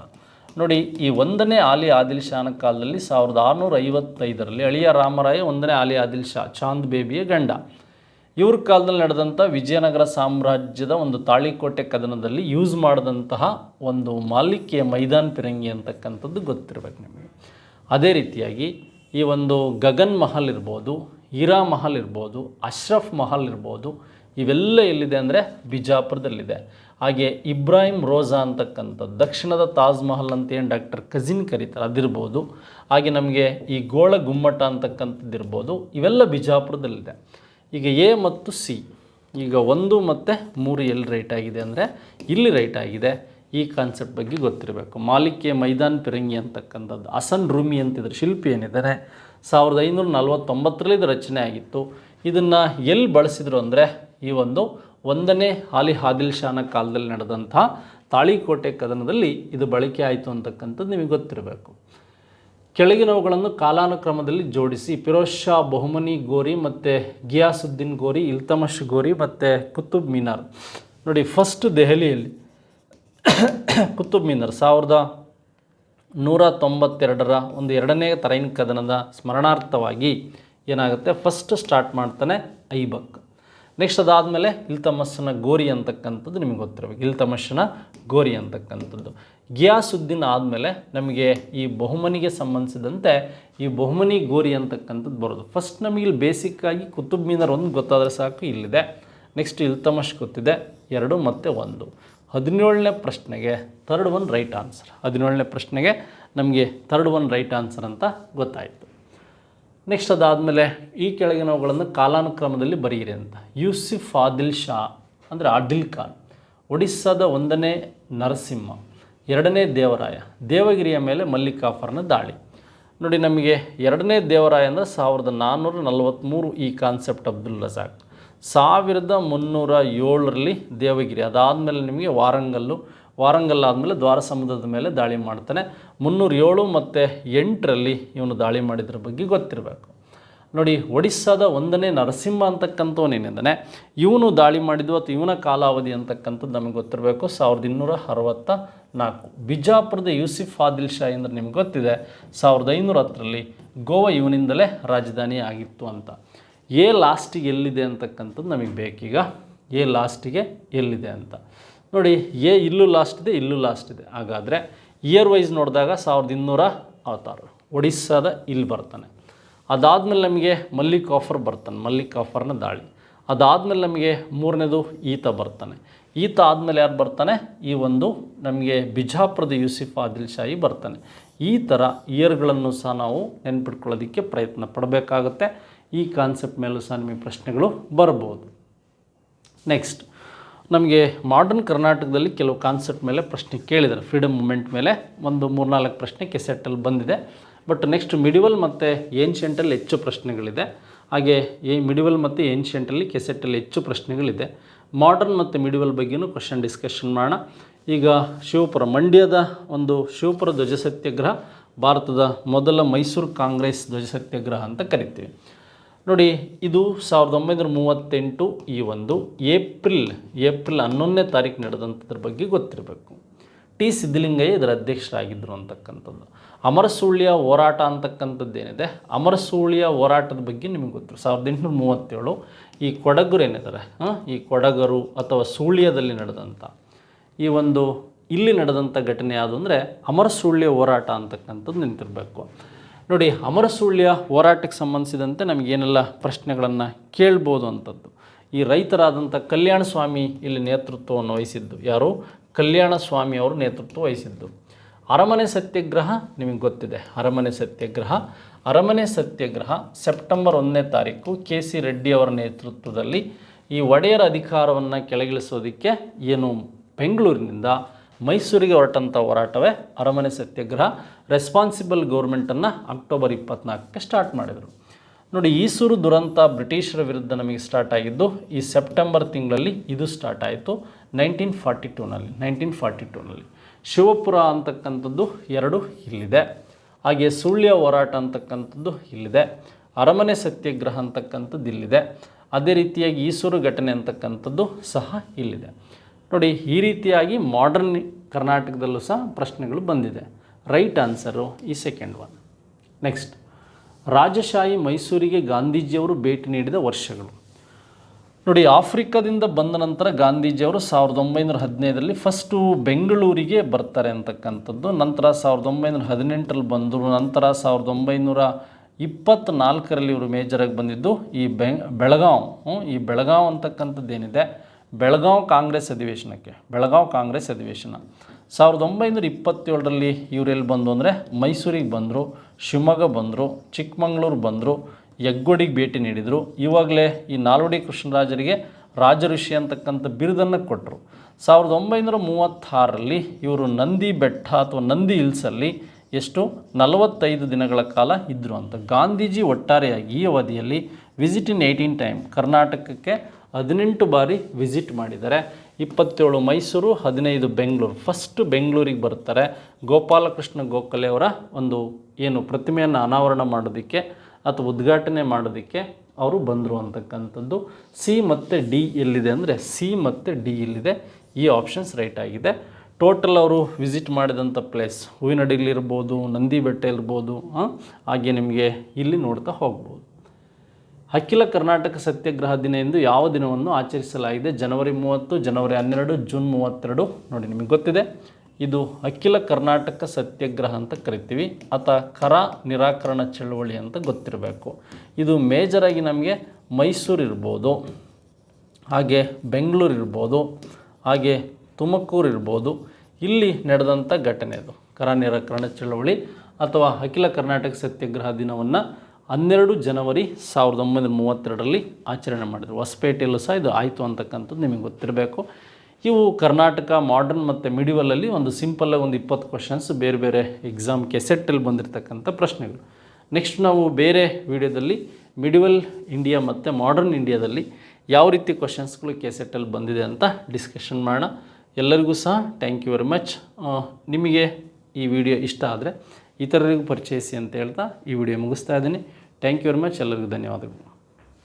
ನೋಡಿ, ಈ 1ನೇ ಆಲಿ ಆದಿಲ್ ಶಾನ ಕಾಲದಲ್ಲಿ 1655ರಲ್ಲಿ ಅಳಿಯ ರಾಮರಾಯ 1ನೇ ಆಲಿ ಆದಿಲ್ ಶಾ ಚಾಂದ್ ಬೇಬಿಯ ಗಂಡ, ಇವ್ರ ಕಾಲದಲ್ಲಿ ನಡೆದಂಥ ವಿಜಯನಗರ ಸಾಮ್ರಾಜ್ಯದ ಒಂದು ತಾಳಿಕೋಟೆ ಕದನದಲ್ಲಿ ಯೂಸ್ ಮಾಡಿದಂತಹ ಒಂದು ಮಾಲಿಕೆಯ ಮೈದಾನ್ ಪಿರಂಗಿ ಅಂತಕ್ಕಂಥದ್ದು ಗೊತ್ತಿರಬೇಕು ನಿಮಗೆ. ಅದೇ ರೀತಿಯಾಗಿ ಈ ಒಂದು ಗಗನ್ ಮಹಲ್ ಇರ್ಬೋದು, ಹೀರಾ ಮಹಲ್ ಇರ್ಬೋದು, ಅಶ್ರಫ್ ಮಹಲ್ ಇರ್ಬೋದು, ಇವೆಲ್ಲ ಎಲ್ಲಿದೆ ಅಂದರೆ ಬಿಜಾಪುರದಲ್ಲಿದೆ. ಹಾಗೆ ಇಬ್ರಾಹಿಂ ರೋಜಾ ಅಂತಕ್ಕಂಥದ್ದು, ದಕ್ಷಿಣದ ತಾಜ್ ಮಹಲ್ ಅಂತ ಏನು ಡಾಕ್ಟರ್ ಕಜಿನ್ ಕರೀತಾರೆ ಅದಿರ್ಬೋದು. ಹಾಗೆ ನಮಗೆ ಈ ಗೋಳ ಗುಮ್ಮಟ ಅಂತಕ್ಕಂಥದ್ದು ಇರ್ಬೋದು, ಇವೆಲ್ಲ ಬಿಜಾಪುರದಲ್ಲಿದೆ. ಈಗ ಎ ಮತ್ತು ಸಿ, ಈಗ 1 ಮತ್ತು 3 ಎಲ್ಲಿ ರೈಟ್ ಆಗಿದೆ ಅಂದರೆ ಇಲ್ಲಿ ರೈಟ್ ಆಗಿದೆ. ಈ ಕಾನ್ಸೆಪ್ಟ್ ಬಗ್ಗೆ ಗೊತ್ತಿರಬೇಕು. ಮಾಲಿಕೆ ಮೈದಾನ್ ಪಿರಂಗಿ ಅಂತಕ್ಕಂಥದ್ದು ಹಸನ್ ರೂಮಿ ಅಂತಿದ್ರು ಶಿಲ್ಪಿ ಏನಿದ್ದಾರೆ 1549ರಲ್ಲಿ ಇದು ರಚನೆ ಆಗಿತ್ತು. ಇದನ್ನು ಎಲ್ಲಿ ಬಳಸಿದ್ರು ಅಂದರೆ ಈ ಒಂದು 1ನೇ ಆಲಿ ಆದಿಲ್ ಶಾನ ಕಾಲದಲ್ಲಿ ನಡೆದಂಥ ತಾಳಿಕೋಟೆ ಕದನದಲ್ಲಿ ಇದು ಬಳಕೆ ಆಯಿತು ಅಂತಕ್ಕಂಥದ್ದು ನಿಮಗೆ ಗೊತ್ತಿರಬೇಕು. ಕೆಳಗಿನವುಗಳನ್ನು ಕಾಲಾನುಕ್ರಮದಲ್ಲಿ ಜೋಡಿಸಿ. ಫಿರೋಜ್ ಶಾ, ಬಹುಮನಿ ಗೋರಿ ಮತ್ತು ಗಿಯಾಸುದ್ದೀನ್ ಗೋರಿ, ಇಲ್ತಮಷ್ ಗೋರಿ ಮತ್ತು ಕುತುಬ್ ಮಿನಾರ್. ನೋಡಿ, ಫಸ್ಟ್ ದೆಹಲಿಯಲ್ಲಿ ಕುತುಬ್ ಮಿನಾರ್ 1192ರ ಒಂದು 2ನೇ ತರೈನ್ ಕದನದ ಸ್ಮರಣಾರ್ಥವಾಗಿ ಏನಾಗುತ್ತೆ, ಫಸ್ಟ್ ಸ್ಟಾರ್ಟ್ ಮಾಡ್ತಾನೆ ಐಬಕ್. ನೆಕ್ಸ್ಟ್ ಅದಾದಮೇಲೆ ಇಲ್ತಮಸ್ನ ಗೋರಿ ಅಂತಕ್ಕಂಥದ್ದು ನಿಮಗೆ ಗೊತ್ತಿರಬೇಕು, ಇಲ್ತಮಸ್ನ ಗೋರಿ ಅಂತಕ್ಕಂಥದ್ದು. ಗಿಯಾಸುದ್ದೀನ್ ಆದಮೇಲೆ ನಮಗೆ ಈ ಬಹುಮನಿಗೆ ಸಂಬಂಧಿಸಿದಂತೆ ಈ ಬಹುಮನಿ ಗೋರಿ ಅಂತಕ್ಕಂಥದ್ದು ಬರೋದು. ಫಸ್ಟ್ ನಮಗೆ ಇಲ್ಲಿ ಬೇಸಿಕ್ಕಾಗಿ ಕುತುಬ್ ಮಿನಾರ್ 1 ಗೊತ್ತಾದರೆ ಸಾಕು, ಇಲ್ಲಿದೆ. ನೆಕ್ಸ್ಟ್ ಇಲ್ತಮಷ್ ಗೊತ್ತಿದೆ 2 ಮತ್ತು 1. 17ನೇ ಪ್ರಶ್ನೆಗೆ ಥರ್ಡ್ ಒನ್ ರೈಟ್ ಆನ್ಸರ್. 17ನೇ ಪ್ರಶ್ನೆಗೆ ನಮಗೆ ಥರ್ಡ್ ಒನ್ ರೈಟ್ ಆನ್ಸರ್ ಅಂತ ಗೊತ್ತಾಯಿತು. ನೆಕ್ಸ್ಟ್ ಅದಾದಮೇಲೆ ಈ ಕೆಳಗಿನವುಗಳನ್ನು ಕಾಲಾನುಕ್ರಮದಲ್ಲಿ ಬರೆಯಿರಿ ಅಂತ. ಯೂಸಿಫ್ ಆದಿಲ್ ಶಾ ಅಂದರೆ ಆದಿಲ್ ಖಾನ್, ಒಡಿಸ್ಸಾದ 1ನೇ ನರಸಿಂಹ, 2ನೇ ದೇವರಾಯ, ದೇವಗಿರಿಯ ಮೇಲೆ ಮಲ್ಲಿಕಾಫರ್ನ ದಾಳಿ. ನೋಡಿ, ನಮಗೆ 2ನೇ ದೇವರಾಯ ಅಂದರೆ 1443 ಈ ಕಾನ್ಸೆಪ್ಟ್ ಅಬ್ದುಲ್ ರಜಾಕ್, 1307ರಲ್ಲಿ ದೇವಗಿರಿ, ಅದಾದಮೇಲೆ ನಿಮಗೆ ವಾರಂಗಲ್ ಆದಮೇಲೆ ದ್ವಾರ ಸಮುದ್ರದ ಮೇಲೆ ದಾಳಿ ಮಾಡ್ತಾನೆ. 307 ಮತ್ತು 8ರಲ್ಲಿ ಇವನು ದಾಳಿ ಮಾಡಿದ್ರ ಬಗ್ಗೆ ಗೊತ್ತಿರಬೇಕು. ನೋಡಿ, ಒಡಿಸ್ಸಾದ 1ನೇ ನರಸಿಂಹ ಅಂತಕ್ಕಂಥವನೇನಿದ್ದಾನೆ ಇವನು ದಾಳಿ ಮಾಡಿದ್ದು ಅಥವಾ ಇವನ ಕಾಲಾವಧಿ ಅಂತಕ್ಕಂಥದ್ದು ನಮಗೆ ಗೊತ್ತಿರಬೇಕು, 1264. ಬಿಜಾಪುರದ ಯೂಸಿಫ್ ಆದಿಲ್ ಶಾ ಅಂದರೆ ನಿಮ್ಗೆ ಗೊತ್ತಿದೆ 1510ರಲ್ಲಿ ಗೋವಾ ಇವನಿಂದಲೇ ರಾಜಧಾನಿ ಆಗಿತ್ತು ಅಂತ. ಎ ಲಾಸ್ಟಿಗೆ ಎಲ್ಲಿದೆ ಅಂತಕ್ಕಂಥದ್ದು ನಮಗೆ ಬೇಕೀಗ. ಎ ಲಾಸ್ಟಿಗೆ ಎಲ್ಲಿದೆ ಅಂತ ನೋಡಿ. ಎ ಇಲ್ಲೂ ಲಾಸ್ಟ್ ಇದೆ, ಇಲ್ಲೂ ಲಾಸ್ಟ್ ಇದೆ. ಹಾಗಾದರೆ ಇಯರ್ ವೈಸ್ ನೋಡಿದಾಗ 1266 ಒಡಿಸ್ಸಾದ ಇಲ್ಲಿ ಬರ್ತಾನೆ. ಅದಾದಮೇಲೆ ನಮಗೆ ಮಲ್ಲಿಕಾಫರ್ ಬರ್ತಾನೆ, ಮಲ್ಲಿಕಾಫರ್ನ ದಾಳಿ. ಅದಾದಮೇಲೆ ನಮಗೆ 3ನೇದು ಈತ ಬರ್ತಾನೆ. ಈತ ಆದಮೇಲೆ ಯಾರು ಬರ್ತಾನೆ, ಈ ಒಂದು ನಮಗೆ ಬಿಜಾಪುರದ ಯೂಸಿಫ್ ಆದಿಲ್ ಶಾಹಿ ಬರ್ತಾನೆ. ಈ ಥರ ಇಯರ್ಗಳನ್ನು ಸಹ ನಾವು ನೆನ್ಪಿಟ್ಕೊಳ್ಳೋದಕ್ಕೆ ಪ್ರಯತ್ನ ಪಡಬೇಕಾಗುತ್ತೆ. ಈ ಕಾನ್ಸೆಪ್ಟ್ ಮೇಲೂ ಸಹ ನಿಮಗೆ ಪ್ರಶ್ನೆಗಳು ಬರ್ಬೋದು. ನೆಕ್ಸ್ಟ್ ನಮಗೆ ಮಾಡರ್ನ್ ಕರ್ನಾಟಕದಲ್ಲಿ ಕೆಲವು ಕಾನ್ಸೆಪ್ಟ್ ಮೇಲೆ ಪ್ರಶ್ನೆ ಕೇಳಿದ್ದಾರೆ. ಫ್ರೀಡಮ್ ಮೂಮೆಂಟ್ ಮೇಲೆ ಒಂದು 3-4 ಪ್ರಶ್ನೆ ಕೆಸೆಟ್ಟಲ್ಲಿ ಬಂದಿದೆ. ಬಟ್ ನೆಕ್ಸ್ಟ್ ಮಿಡಿವಲ್ ಮತ್ತು ಏನ್ಷಿಯಂಟಲ್ಲಿ ಹೆಚ್ಚು ಪ್ರಶ್ನೆಗಳಿದೆ. ಹಾಗೆ ಈ ಮಿಡಿವಲ್ ಮತ್ತು ಏನ್ಷಿಯಂಟಲ್ಲಿ ಕೆಸೆಟ್ಟಲ್ಲಿ ಹೆಚ್ಚು ಪ್ರಶ್ನೆಗಳಿದೆ. ಮಾಡರ್ನ್ ಮತ್ತು ಮಿಡಿವಲ್ ಬಗ್ಗೆಯೂ ಕ್ವಶನ್ ಡಿಸ್ಕಷನ್ ಮಾಡೋಣ. ಈಗ ಶಿವಪುರ, ಮಂಡ್ಯದ ಒಂದು ಶಿವಪುರ ಧ್ವಜ ಸತ್ಯಾಗ್ರಹ ಭಾರತದ ಮೊದಲ ಮೈಸೂರು ಕಾಂಗ್ರೆಸ್ ಧ್ವಜ ಸತ್ಯಾಗ್ರಹ ಅಂತ ಕರಿತೀವಿ. ನೋಡಿ, ಇದು 1938 ಈ ಒಂದು ಏಪ್ರಿಲ್ 11ನೇ ತಾರೀಕು ನಡೆದಂಥದ್ರ ಬಗ್ಗೆ ಗೊತ್ತಿರಬೇಕು. ಟಿ ಸಿದ್ದಲಿಂಗಯ್ಯ ಇದರ ಅಧ್ಯಕ್ಷರಾಗಿದ್ದರು ಅಂತಕ್ಕಂಥದ್ದು. ಅಮರಸೂಳ್ಯ ಹೋರಾಟ ಅಂತಕ್ಕಂಥದ್ದೇನಿದೆ, ಅಮರಸೂಳ್ಯ ಹೋರಾಟದ ಬಗ್ಗೆ ನಿಮಗೆ ಗೊತ್ತು. 1837 ಈ ಕೊಡಗರು ಏನಿದ್ದಾರೆ, ಈ ಕೊಡಗರು ಅಥವಾ ಸೂಳ್ಯದಲ್ಲಿ ನಡೆದಂಥ ಈ ಒಂದು ಇಲ್ಲಿ ನಡೆದಂಥ ಘಟನೆ ಯಾವುದು ಅಂದರೆ ಅಮರಸೂಳ್ಯ ಹೋರಾಟ ಅಂತಕ್ಕಂಥದ್ದು ನಿಂತಿರಬೇಕು. ನೋಡಿ, ಅಮರಸುಳ್ಯ ಹೋರಾಟಕ್ಕೆ ಸಂಬಂಧಿಸಿದಂತೆ ನಮಗೇನೆಲ್ಲ ಪ್ರಶ್ನೆಗಳನ್ನು ಕೇಳ್ಬೋದು ಅಂಥದ್ದು. ಈ ರೈತರಾದಂಥ ಕಲ್ಯಾಣ ಸ್ವಾಮಿ ಇಲ್ಲಿ ನೇತೃತ್ವವನ್ನು ವಹಿಸಿದ್ದು. ಯಾರು? ಕಲ್ಯಾಣ ಸ್ವಾಮಿ ಅವರು ನೇತೃತ್ವ ವಹಿಸಿದ್ದು. ಅರಮನೆ ಸತ್ಯಾಗ್ರಹ ನಿಮಗೆ ಗೊತ್ತಿದೆ. ಅರಮನೆ ಸತ್ಯಾಗ್ರಹ ಸೆಪ್ಟೆಂಬರ್ 1ನೇ ತಾರೀಕು KC ರೆಡ್ಡಿ ಅವರ ನೇತೃತ್ವದಲ್ಲಿ ಈ ಒಡೆಯರ ಅಧಿಕಾರವನ್ನು ಕೆಳಗಿಳಿಸೋದಕ್ಕೆ ಏನು ಬೆಂಗಳೂರಿನಿಂದ ಮೈಸೂರಿಗೆ ಹೊರಟಂಥ ಹೋರಾಟವೇ ಅರಮನೆ ಸತ್ಯಾಗ್ರಹ. ರೆಸ್ಪಾನ್ಸಿಬಲ್ ಗೌರ್ಮೆಂಟನ್ನು ಅಕ್ಟೋಬರ್ 24ಕ್ಕೆ ಸ್ಟಾರ್ಟ್ ಮಾಡಿದರು. ನೋಡಿ, ಈಸೂರು ದುರಂತ ಬ್ರಿಟಿಷರ ವಿರುದ್ಧ ನಮಗೆ ಸ್ಟಾರ್ಟ್ ಆಗಿದ್ದು ಈ ಸೆಪ್ಟೆಂಬರ್ ತಿಂಗಳಲ್ಲಿ ಇದು ಸ್ಟಾರ್ಟ್ ಆಯಿತು 1942ನಲ್ಲಿ. ಶಿವಪುರ ಅಂತಕ್ಕಂಥದ್ದು 2 ಇಲ್ಲಿದೆ. ಹಾಗೆ ಸುಳ್ಯ ಹೋರಾಟ ಅಂತಕ್ಕಂಥದ್ದು ಇಲ್ಲಿದೆ. ಅರಮನೆ ಸತ್ಯಾಗ್ರಹ ಅಂತಕ್ಕಂಥದ್ದು ಇಲ್ಲಿದೆ. ಅದೇ ರೀತಿಯಾಗಿ ಈಸೂರು ಘಟನೆ ಅಂತಕ್ಕಂಥದ್ದು ಸಹ ಇಲ್ಲಿದೆ. ನೋಡಿ, ಈ ರೀತಿಯಾಗಿ ಮಾಡರ್ನ್ ಕರ್ನಾಟಕದಲ್ಲೂ ಸಹ ಪ್ರಶ್ನೆಗಳು ಬಂದಿದೆ. ರೈಟ್ ಆನ್ಸರು ಈ ಸೆಕೆಂಡ್ ಒನ್. ನೆಕ್ಸ್ಟ್, ರಾಜಶಾಹಿ ಮೈಸೂರಿಗೆ ಗಾಂಧೀಜಿಯವರು ಭೇಟಿ ನೀಡಿದ ವರ್ಷಗಳು. ನೋಡಿ, ಆಫ್ರಿಕಾದಿಂದ ಬಂದ ನಂತರ ಗಾಂಧೀಜಿಯವರು 1915ರಲ್ಲಿ ಫಸ್ಟು ಬೆಂಗಳೂರಿಗೆ ಬರ್ತಾರೆ ಅಂತಕ್ಕಂಥದ್ದು. ನಂತರ 1918ರಲ್ಲಿ ಬಂದರು. ನಂತರ 1924ರಲ್ಲಿ ಇವರು ಮೇಜರಾಗಿ ಬಂದಿದ್ದು ಈ ಬೆಳಗಾವ್ ಅಂತಕ್ಕಂಥದ್ದೇನಿದೆ, ಬೆಳಗಾವ್ ಕಾಂಗ್ರೆಸ್ ಅಧಿವೇಶನ. 1927ರಲ್ಲಿ ಇವರೆಲ್ಲಿ ಬಂದು ಅಂದರೆ ಮೈಸೂರಿಗೆ ಬಂದರು, ಶಿವಮೊಗ್ಗ ಬಂದರು, ಚಿಕ್ಕಮಗಳೂರು ಬಂದರು, ಹೆಗ್ಗೋಡಿಗೆ ಭೇಟಿ ನೀಡಿದರು. ಇವಾಗಲೇ ಈ ನಾಲ್ವಡಿ ಕೃಷ್ಣರಾಜರಿಗೆ ರಾಜಋಷಿ ಅಂತಕ್ಕಂಥ ಬಿರುದನ್ನು ಕೊಟ್ಟರು. 1936ರಲ್ಲಿ ಇವರು ನಂದಿ ಬೆಟ್ಟ ಅಥವಾ ನಂದಿ ಹಿಲ್ಸಲ್ಲಿ 45 ದಿನಗಳ ಕಾಲ ಇದ್ದರು ಅಂತ. ಗಾಂಧೀಜಿ ಒಟ್ಟಾರೆಯಾಗಿ ಈ ಅವಧಿಯಲ್ಲಿ ವಿಸಿಟ್ ಇನ್ 18 ಟೈಮ್ ಕರ್ನಾಟಕಕ್ಕೆ 18 ಬಾರಿ ವಿಸಿಟ್ ಮಾಡಿದ್ದಾರೆ. 27 ಮೈಸೂರು, 15 ಬೆಂಗಳೂರು. ಫಸ್ಟ್ ಬೆಂಗಳೂರಿಗೆ ಬರ್ತಾರೆ. ಗೋಪಾಲಕೃಷ್ಣ ಗೋಖಲೆ ಅವರ ಒಂದು ಪ್ರತಿಮೆಯನ್ನು ಅನಾವರಣ ಮಾಡೋದಕ್ಕೆ ಅಥವಾ ಉದ್ಘಾಟನೆ ಮಾಡೋದಕ್ಕೆ ಅವರು ಬಂದರು ಅಂತಕ್ಕಂಥದ್ದು. ಸಿ ಮತ್ತು ಡಿ ಎಲ್ಲಿದೆ ಅಂದರೆ ಸಿ ಮತ್ತು ಡಿ ಇಲ್ಲಿದೆ. ಈ ಆಪ್ಷನ್ಸ್ ರೈಟ್ ಆಗಿದೆ. ಟೋಟಲ್ ಅವರು ವಿಸಿಟ್ ಮಾಡಿದಂಥ ಪ್ಲೇಸ್ ಹೂವಿನಡಗಲಿ ನಂದಿ ಬೆಟ್ಟ ಇರ್ಬೋದು. ಹಾಗೆ ನಿಮಗೆ ಇಲ್ಲಿ ನೋಡ್ತಾ ಹೋಗ್ಬೋದು. ಅಖಿಲ ಕರ್ನಾಟಕ ಸತ್ಯಾಗ್ರಹ ದಿನ ಎಂದು ಯಾವ ದಿನವನ್ನು ಆಚರಿಸಲಾಗಿದೆ? ಜನವರಿ 30, ಜನವರಿ 12, ಜೂನ್ 32. ನೋಡಿ, ನಿಮಗೆ ಗೊತ್ತಿದೆ, ಇದು ಅಖಿಲ ಕರ್ನಾಟಕ ಸತ್ಯಾಗ್ರಹ ಅಂತ ಕರಿತೀವಿ ಅಥವಾ ಕರ ನಿರಾಕರಣ ಚಳವಳಿ ಅಂತ ಗೊತ್ತಿರಬೇಕು. ಇದು ಮೇಜರಾಗಿ ನಮಗೆ ಮೈಸೂರು ಇರ್ಬೋದು, ಹಾಗೆ ಬೆಂಗಳೂರು ಇರ್ಬೋದು, ಹಾಗೆ ತುಮಕೂರು ಇರ್ಬೋದು. ಇಲ್ಲಿ ನಡೆದಂಥ ಘಟನೆ ಇದು ಕರ ನಿರಾಕರಣ ಚಳವಳಿ ಅಥವಾ ಅಖಿಲ ಕರ್ನಾಟಕ ಸತ್ಯಾಗ್ರಹ ದಿನವನ್ನು 12 ಜನವರಿ 1932ರಲ್ಲಿ ಆಚರಣೆ ಮಾಡಿದರು. ಹೊಸಪೇಟೆಯಲ್ಲೂ ಸಹ ಇದು ಆಯಿತು ಅಂತಕ್ಕಂಥದ್ದು ನಿಮಗೆ ಗೊತ್ತಿರಬೇಕು. ಇವು ಕರ್ನಾಟಕ ಮಾಡರ್ನ್ ಮತ್ತು ಮಿಡಿವಲಲ್ಲಿ ಒಂದು ಸಿಂಪಲ್ಲಾಗಿ ಒಂದು 20 ಕ್ವಶನ್ಸ್ ಬೇರೆ ಬೇರೆ ಎಕ್ಸಾಮ್ ಕೆಸೆಟ್ಟಲ್ಲಿ ಬಂದಿರತಕ್ಕಂಥ ಪ್ರಶ್ನೆಗಳು. ನೆಕ್ಸ್ಟ್ ನಾವು ಬೇರೆ ವಿಡಿಯೋದಲ್ಲಿ ಮಿಡಿವಲ್ ಇಂಡಿಯಾ ಮತ್ತು ಮಾಡರ್ನ್ ಇಂಡಿಯಾದಲ್ಲಿ ಯಾವ ರೀತಿ ಕ್ವಶನ್ಸ್ಗಳು ಕೆಸೆಟ್ಟಲ್ಲಿ ಬಂದಿದೆ ಅಂತ ಡಿಸ್ಕಷನ್ ಮಾಡೋಣ. ಎಲ್ಲರಿಗೂ ಸಹ ಥ್ಯಾಂಕ್ ಯು ವೆರಿ ಮಚ್. ನಿಮಗೆ ಈ ವಿಡಿಯೋ ಇಷ್ಟ ಆದರೆ ಇತರರಿಗೂ ಪರಿಚಯಿಸಿ ಅಂತ ಹೇಳ್ತಾ ಈ ವಿಡಿಯೋ ಮುಗಿಸ್ತಾ ಇದ್ದೀನಿ. Thank you very much. ಎಲ್ಲರಿಗೂ ಧನ್ಯವಾದಗಳು.